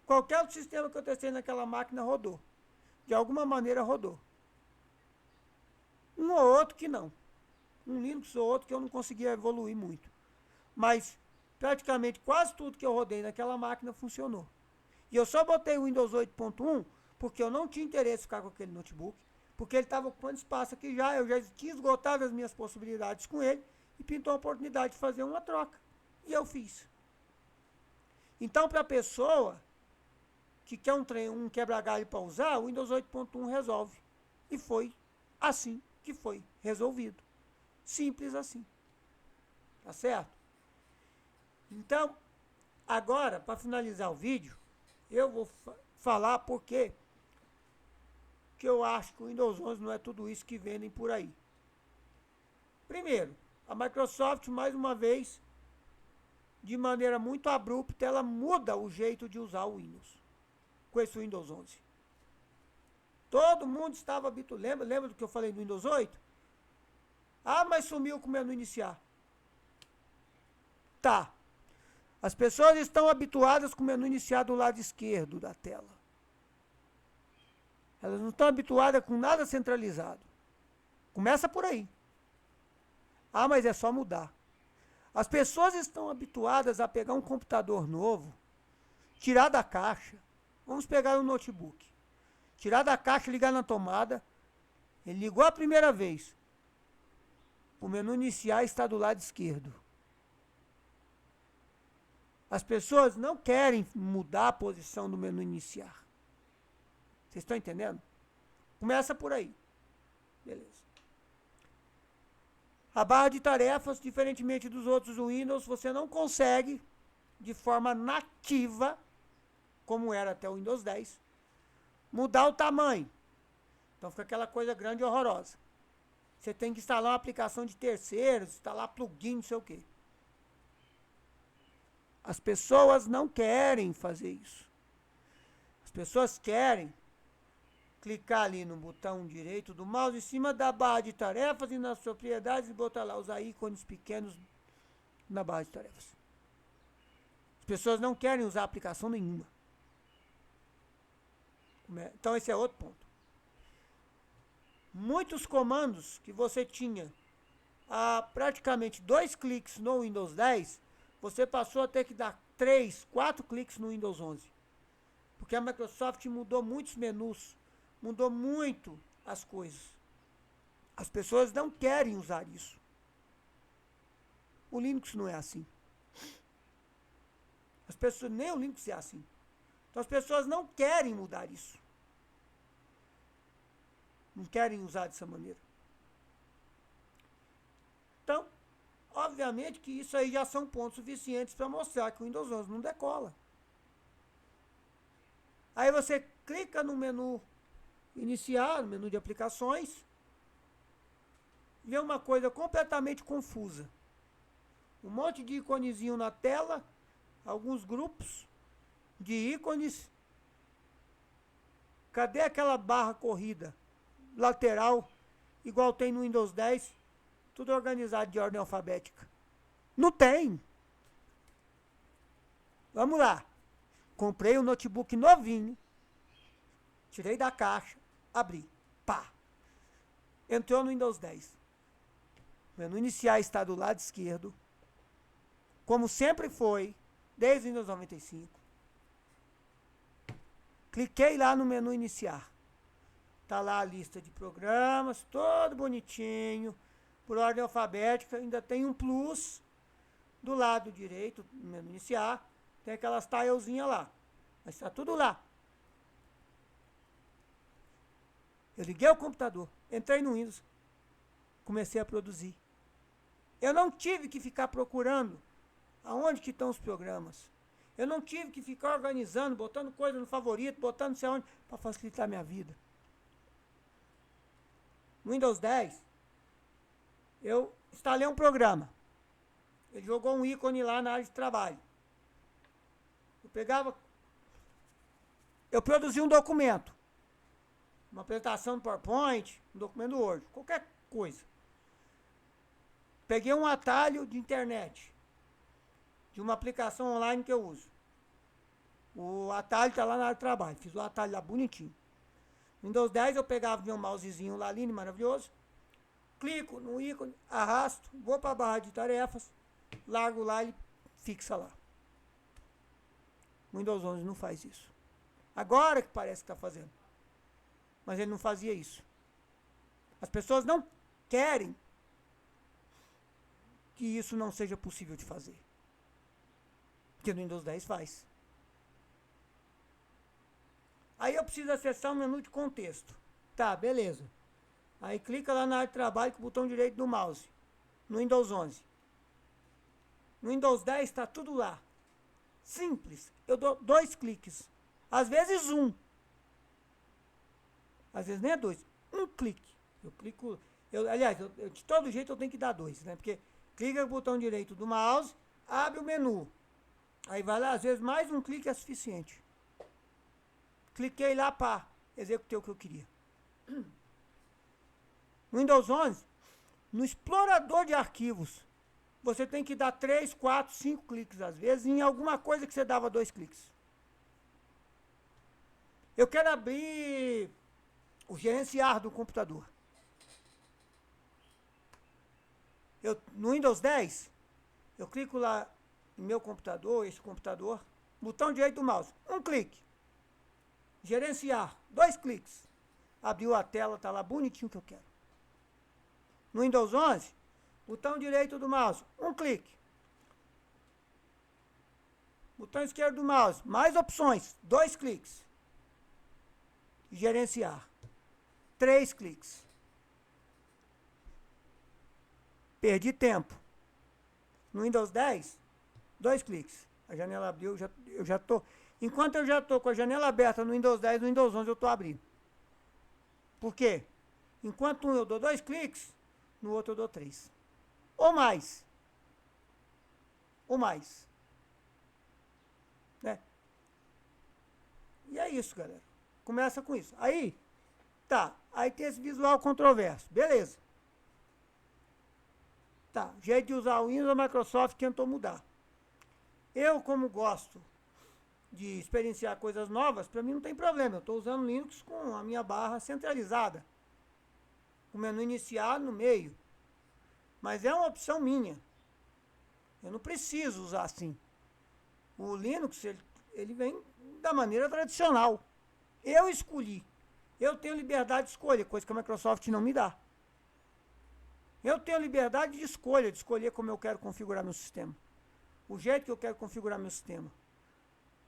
Qualquer outro sistema que eu testei naquela máquina rodou. De alguma maneira rodou. Um ou outro que não. Um Linux ou outro que eu não conseguia evoluir muito. Mas praticamente quase tudo que eu rodei naquela máquina funcionou. E eu só botei o Windows 8.1 porque eu não tinha interesse em ficar com aquele notebook, porque ele estava ocupando espaço aqui já, eu já tinha esgotado as minhas possibilidades com ele e pintou a oportunidade de fazer uma troca. E eu fiz. Então, para a pessoa que quer um quebra-galho para usar, o Windows 8.1 resolve. E foi assim que foi resolvido. Simples assim. Tá certo? Então, agora, para finalizar o vídeo, eu vou falar porque que eu acho que o Windows 11 não é tudo isso que vendem por aí. Primeiro, a Microsoft, mais uma vez, de maneira muito abrupta, ela muda o jeito de usar o Windows. Com esse Windows 11. Todo mundo estava habituado. Lembra do que eu falei do Windows 8? Ah, mas sumiu com o menu iniciar. Tá. As pessoas estão habituadas com o menu iniciar do lado esquerdo da tela. Elas não estão habituadas com nada centralizado. Começa por aí. Ah, mas é só mudar. As pessoas estão habituadas a pegar um computador novo, tirar da caixa. Vamos pegar um notebook. Tirar da caixa, ligar na tomada. Ele ligou a primeira vez. O menu iniciar está do lado esquerdo. As pessoas não querem mudar a posição do menu iniciar. Vocês estão entendendo? Começa por aí. Beleza. A barra de tarefas, diferentemente dos outros Windows, você não consegue, de forma nativa, como era até o Windows 10, mudar o tamanho. Então fica aquela coisa grande e horrorosa. Você tem que instalar uma aplicação de terceiros, instalar plugin, não sei o quê. As pessoas não querem fazer isso. As pessoas querem clicar ali no botão direito do mouse, em cima da barra de tarefas e nas propriedades, e botar lá os ícones pequenos na barra de tarefas. As pessoas não querem usar aplicação nenhuma. Então esse é outro ponto. Muitos comandos que você tinha a praticamente 2 cliques no Windows 10, você passou a ter que dar 3, 4 cliques no Windows 11. Porque a Microsoft mudou muitos menus, mudou muito as coisas. As pessoas não querem usar isso. O Linux não é assim. As pessoas, nem o Linux é assim. Então as pessoas não querem mudar isso. Não querem usar dessa maneira. Então, obviamente que isso aí já são pontos suficientes para mostrar que o Windows 11 não decola. Aí você clica no menu iniciar, no menu de aplicações, vê uma coisa completamente confusa. Um monte de iconezinho na tela, alguns grupos de ícones. Cadê aquela barra corrida lateral, igual tem no Windows 10, tudo organizado de ordem alfabética? Não tem. Vamos lá. Comprei um notebook novinho, tirei da caixa, abri. Pá. Entrou no Windows 10. O menu iniciar está do lado esquerdo, como sempre foi, desde o Windows 95. Cliquei lá no menu iniciar. Está lá a lista de programas, todo bonitinho, por ordem alfabética. Ainda tem um plus do lado direito, no menu iniciar. Tem aquelas tilezinhas lá. Mas está tudo lá. Eu liguei o computador, entrei no Windows, comecei a produzir. Eu não tive que ficar procurando aonde que estão os programas. Eu não tive que ficar organizando, botando coisa no favorito, botando não sei onde, para facilitar a minha vida. No Windows 10, eu instalei um programa. Ele jogou um ícone lá na área de trabalho. Eu produzi um documento. Uma apresentação do PowerPoint, um documento do Word, qualquer coisa. Peguei um atalho de internet, de uma aplicação online que eu uso. O atalho está lá na área de trabalho. Fiz o atalho lá bonitinho. No Windows 10 eu pegava meu mousezinho lá lindo, maravilhoso. Clico no ícone, arrasto, vou para a barra de tarefas, largo lá e fixa lá. O Windows 11 não faz isso. Agora que parece que está fazendo. Mas ele não fazia isso. As pessoas não querem que isso não seja possível de fazer. Porque no Windows 10 faz. Aí eu preciso acessar o menu de contexto. Tá, beleza. Aí clica lá na área de trabalho com o botão direito do mouse. No Windows 11. No Windows 10 está tudo lá. Simples. Eu dou 2 cliques. Às vezes 1. Às vezes nem é 2. 1 clique. Eu clico... de todo jeito eu tenho que dar 2, né? Porque clica no botão direito do mouse, abre o menu. Aí vai lá, às vezes mais um clique é suficiente. Cliquei lá, pá, executei o que eu queria. No Windows 11, no explorador de arquivos, você tem que dar 3, 4, 5 cliques às vezes, em alguma coisa que você dava 2 cliques. Eu quero abrir o gerenciar do computador. No Windows 10, eu clico lá em meu computador, esse computador, botão direito do mouse, 1 clique. Gerenciar, 2 cliques. Abriu a tela, está lá bonitinho que eu quero. No Windows 11, botão direito do mouse, 1 clique. Botão esquerdo do mouse, mais opções, 2 cliques. Gerenciar, 3 cliques. Perdi tempo. No Windows 10, 2 cliques. A janela abriu, eu já estou... Enquanto eu já estou com a janela aberta no Windows 10, no Windows 11 eu estou abrindo. Por quê? Enquanto um eu dou 2 cliques, no outro eu dou 3. Ou mais. Ou mais. Né? E é isso, galera. Começa com isso. Aí, tá. Aí tem esse visual controverso. Beleza. Tá. Jeito de usar o Windows, a Microsoft tentou mudar. Eu, como gosto de experienciar coisas novas, para mim não tem problema. Eu estou usando Linux com a minha barra centralizada. O menu iniciar no meio. Mas é uma opção minha. Eu não preciso usar assim. O Linux, ele vem da maneira tradicional. Eu escolhi. Eu tenho liberdade de escolha, coisa que a Microsoft não me dá. Eu tenho liberdade de escolher como eu quero configurar meu sistema. O jeito que eu quero configurar meu sistema.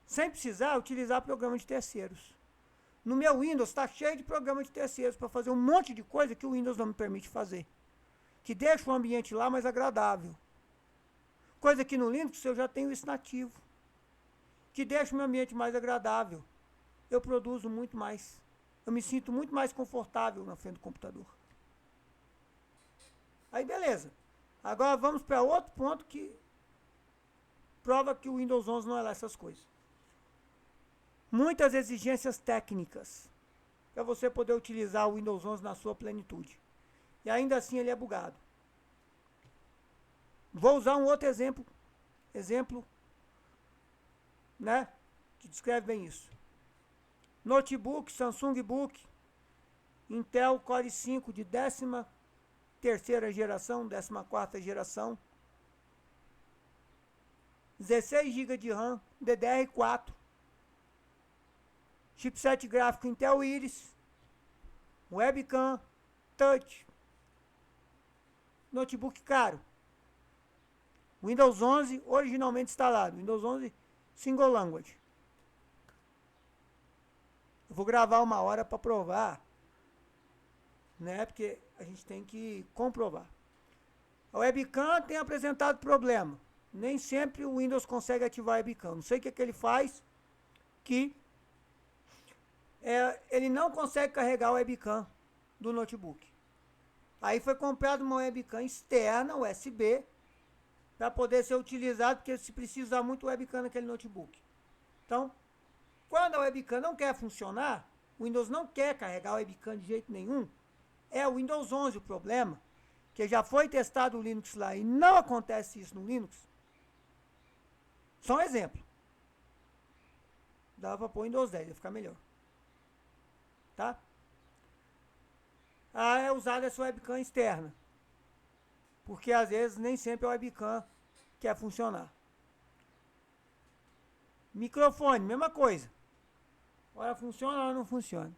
Sem precisar utilizar programa de terceiros. No meu Windows está cheio de programa de terceiros para fazer um monte de coisa que o Windows não me permite fazer. Que deixa o ambiente lá mais agradável. Coisa que no Linux eu já tenho isso nativo. Que deixa o meu ambiente mais agradável. Eu produzo muito mais. Eu me sinto muito mais confortável na frente do computador. Aí beleza. Agora vamos para outro ponto que prova que o Windows 11 não é lá essas coisas. Muitas exigências técnicas para você poder utilizar o Windows 11 na sua plenitude. E ainda assim ele é bugado. Vou usar um outro exemplo, né, que descreve bem isso. Notebook, Samsung Book, Intel Core i5 de 13ª geração, 14ª geração, 16 GB de RAM, DDR4, chipset gráfico Intel Iris, webcam, touch, notebook caro. Windows 11 originalmente instalado, Windows 11 Single Language. Eu vou gravar 1 hora para provar, né? Porque a gente tem que comprovar. A webcam tem apresentado problema. Nem sempre o Windows consegue ativar a webcam. Não sei o que, que ele faz, que ele não consegue carregar a webcam do notebook. Aí foi comprada uma webcam externa, USB, para poder ser utilizado, porque se precisa usar muito webcam naquele notebook. Então, quando a webcam não quer funcionar, o Windows não quer carregar a webcam de jeito nenhum, é o Windows 11 o problema, que já foi testado o Linux lá e não acontece isso no Linux. Só um exemplo. Dava para pôr o Windows 10, ia ficar melhor. Tá? É usada essa webcam externa. Porque às vezes nem sempre a webcam quer funcionar. Microfone, mesma coisa. Ora funciona, ora não funciona.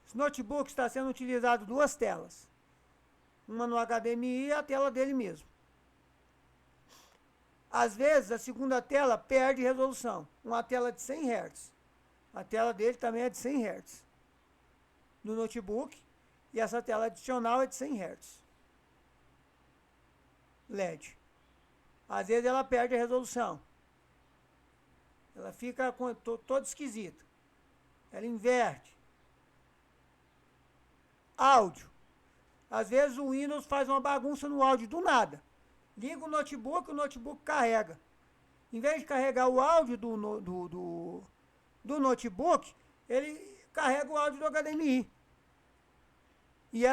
Esse notebook está sendo utilizado duas telas. Uma no HDMI e a tela dele mesmo. Às vezes a segunda tela perde resolução. Uma tela de 100 Hz. A tela dele também é de 100 Hz. No notebook. E essa tela adicional é de 100 Hz. LED. Às vezes ela perde a resolução. Ela fica toda esquisita. Ela inverte. Áudio. Às vezes o Windows faz uma bagunça no áudio do nada. Liga o notebook carrega. Em vez de carregar o áudio do notebook, ele carrega o áudio do HDMI. E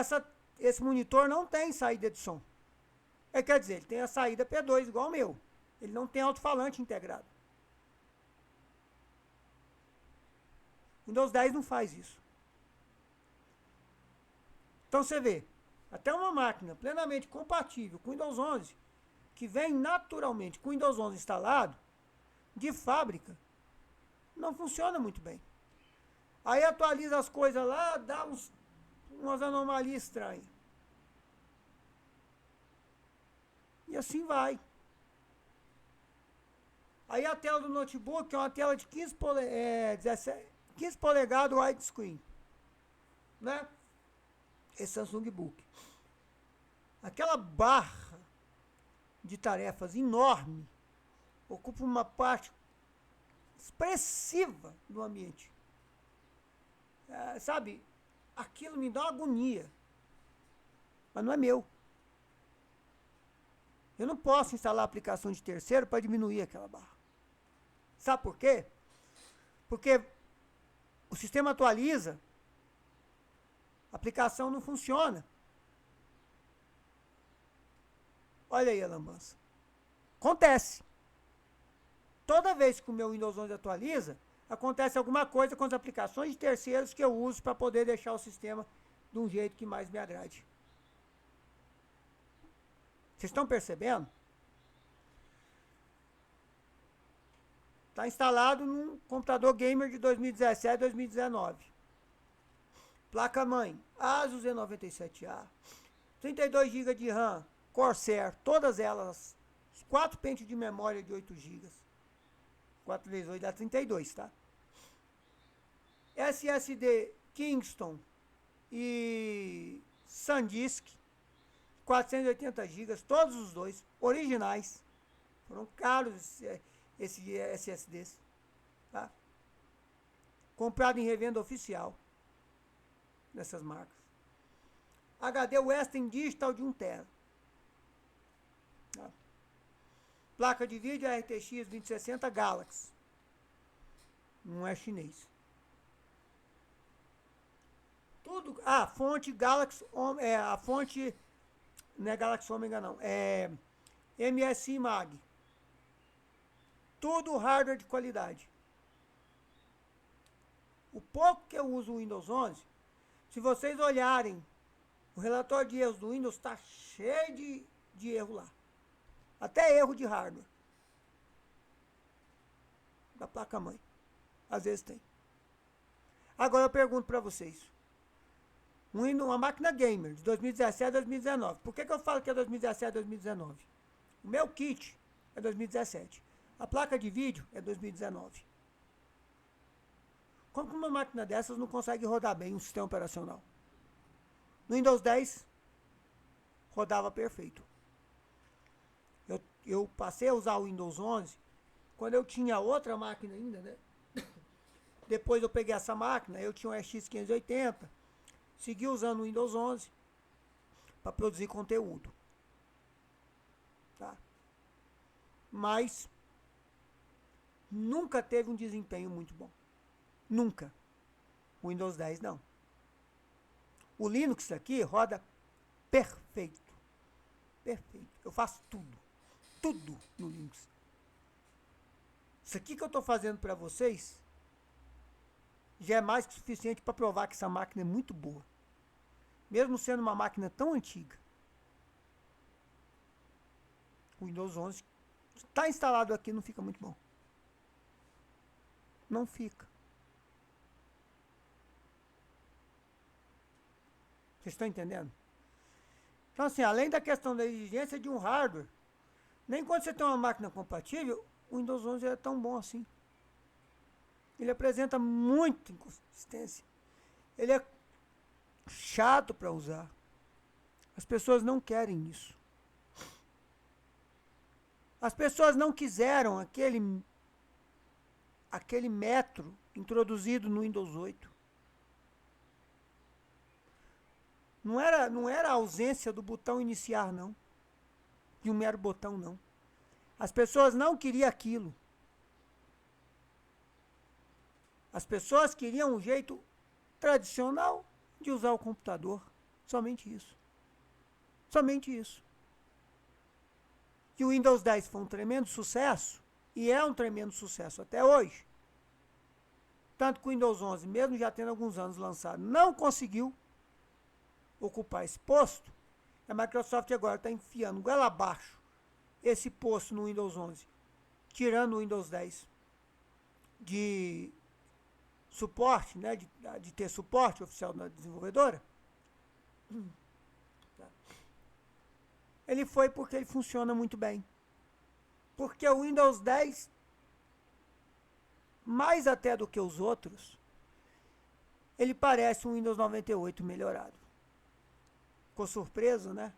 esse monitor não tem saída de som. Quer dizer, ele tem a saída P2 igual o meu. Ele não tem alto-falante integrado. Windows 10 não faz isso. Então você vê, até uma máquina plenamente compatível com Windows 11, que vem naturalmente com Windows 11 instalado, de fábrica, não funciona muito bem. Aí atualiza as coisas lá, dá umas anomalias estranhas. E assim vai. Aí a tela do notebook é uma tela de 15 polegadas widescreen. Né? Esse Samsung Book. Aquela barra de tarefas enorme ocupa uma parte expressiva do ambiente. Sabe, aquilo me dá uma agonia. Mas não é meu. Eu não posso instalar aplicação de terceiro para diminuir aquela barra. Sabe por quê? Porque o sistema atualiza, a aplicação não funciona. Olha aí a lambança. Acontece. Toda vez que o meu Windows 11 atualiza, acontece alguma coisa com as aplicações de terceiros que eu uso para poder deixar o sistema de um jeito que mais me agrade. Vocês estão percebendo? Está instalado num computador gamer de 2017 2019. Placa-mãe, Asus Z97A, 32 GB de RAM, Corsair, todas elas, 4 pentes de memória de 8 GB. 4 vezes 8 dá 32, tá? SSD Kingston e SanDisk, 480 GB, todos os dois, originais. Foram caros esses SSDs. Tá? Comprado em revenda oficial dessas marcas. HD Western Digital de 1 TB. Tá? Placa de vídeo RTX 2060 Galaxy. Não é chinês. Tudo. Fonte Galaxy. A fonte. Não é Galaxy Omega, não. É MSI Mag. Tudo hardware de qualidade. O pouco que eu uso o Windows 11, se vocês olharem, o relatório de erros do Windows está cheio de erro lá. Até erro de hardware. Da placa-mãe. Às vezes tem. Agora eu pergunto para vocês. Uma máquina gamer de 2017 a 2019. Por que eu falo que é 2017 a 2019? O meu kit é 2017. A placa de vídeo é 2019. Como que uma máquina dessas não consegue rodar bem um sistema operacional? No Windows 10, rodava perfeito. Eu passei a usar o Windows 11 quando eu tinha outra máquina ainda, né? Depois eu peguei essa máquina, eu tinha um RX 580 segui usando o Windows 11 para produzir conteúdo. Tá? Mas nunca teve um desempenho muito bom. Nunca. O Windows 10 não. O Linux aqui roda perfeito. Perfeito. Eu faço tudo. Tudo no Linux. Isso aqui que eu estou fazendo para vocês já é mais que suficiente para provar que essa máquina é muito boa. Mesmo sendo uma máquina tão antiga. O Windows 11 está instalado aqui, não fica muito bom. Não fica. Vocês estão entendendo? Então, assim, além da questão da exigência de um hardware, nem quando você tem uma máquina compatível, o Windows 11 é tão bom assim. Ele apresenta muita inconsistência. Ele é chato para usar. As pessoas não querem isso. As pessoas não quiseram aquele metro introduzido no Windows 8. Não era a ausência do botão iniciar, não. De um mero botão, não. As pessoas não queriam aquilo. As pessoas queriam um jeito tradicional de usar o computador. Somente isso. Somente isso. Que o Windows 10 foi um tremendo sucesso, e é um tremendo sucesso até hoje. Tanto que o Windows 11, mesmo já tendo alguns anos lançado, não conseguiu ocupar esse posto. A Microsoft agora está enfiando goela abaixo esse posto no Windows 11, tirando o Windows 10 de suporte, né, de ter suporte oficial da desenvolvedora. Ele foi porque ele funciona muito bem. Porque o Windows 10, mais até do que os outros, ele parece um Windows 98 melhorado. Ficou surpreso, né?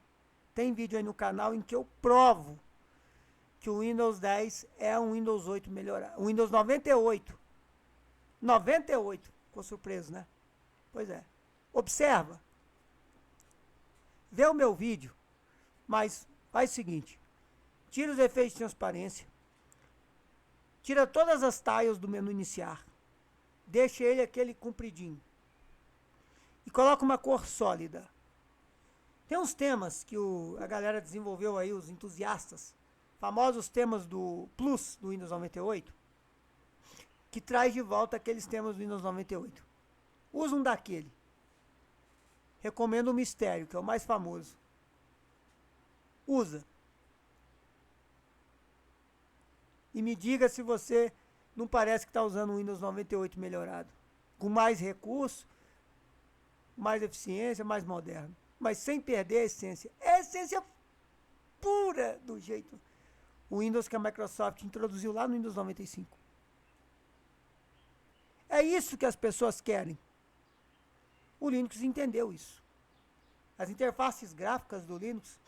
Tem vídeo aí no canal em que eu provo que o Windows 10 é um Windows 8 melhorado. O Windows 98. 98. Ficou surpreso, né? Pois é. Observa. Vê o meu vídeo. Mas faz o seguinte. Tira os efeitos de transparência. Tira todas as tiles do menu iniciar. Deixa ele aquele compridinho. E coloca uma cor sólida. Tem uns temas que a galera desenvolveu aí, os entusiastas, famosos temas do Plus do Windows 98, que traz de volta aqueles temas do Windows 98. Usa um daquele. Recomendo o Mistério, que é o mais famoso. Usa. E me diga se você não parece que está usando o Windows 98 melhorado. Com mais recursos, mais eficiência, mais moderno. Mas sem perder a essência. É a essência pura do jeito. O Windows que a Microsoft introduziu lá no Windows 95. É isso que as pessoas querem. O Linux entendeu isso. As interfaces gráficas do Linux,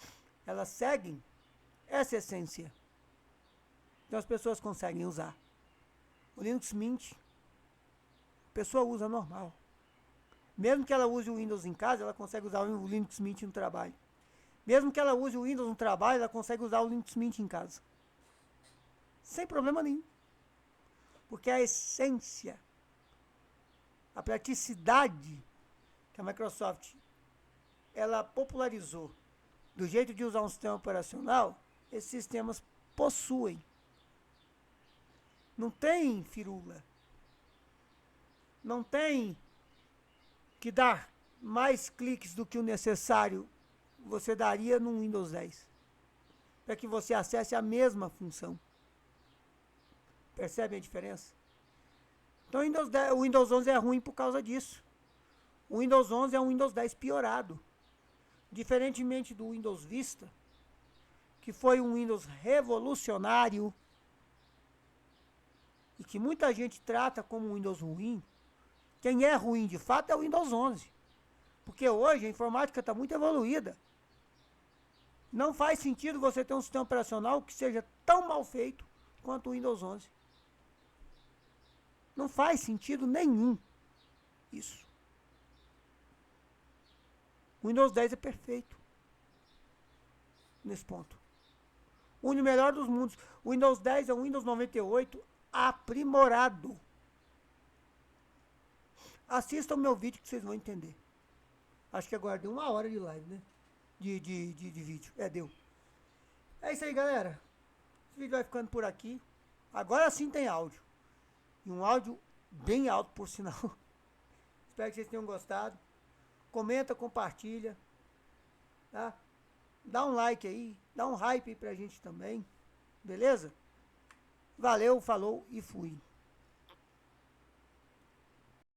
elas seguem essa essência. Então as pessoas conseguem usar. O Linux Mint, a pessoa usa normal. Mesmo que ela use o Windows em casa, ela consegue usar o Linux Mint no trabalho. Mesmo que ela use o Windows no trabalho, ela consegue usar o Linux Mint em casa. Sem problema nenhum. Porque a essência, a praticidade que a Microsoft ela popularizou do jeito de usar um sistema operacional, esses sistemas possuem. Não tem firula. Não tem que dar mais cliques do que o necessário você daria no Windows 10. Para que você acesse a mesma função. Percebe a diferença? Então o Windows 11 é ruim por causa disso. O Windows 11 é um Windows 10 piorado. Diferentemente do Windows Vista, que foi um Windows revolucionário e que muita gente trata como um Windows ruim, quem é ruim de fato é o Windows 11. Porque hoje a informática está muito evoluída. Não faz sentido você ter um sistema operacional que seja tão mal feito quanto o Windows 11. Não faz sentido nenhum isso. O Windows 10 é perfeito nesse ponto. Une o melhor dos mundos. O Windows 10 é um Windows 98 aprimorado. Assistam o meu vídeo que vocês vão entender. Acho que agora deu 1 hora de live, né? De vídeo. Deu. É isso aí, galera. Esse vídeo vai ficando por aqui. Agora sim tem áudio. E um áudio bem alto, por sinal. Espero que vocês tenham gostado. Comenta, compartilha. Tá? Dá um like aí. Dá um hype aí pra gente também. Beleza? Valeu, falou e fui.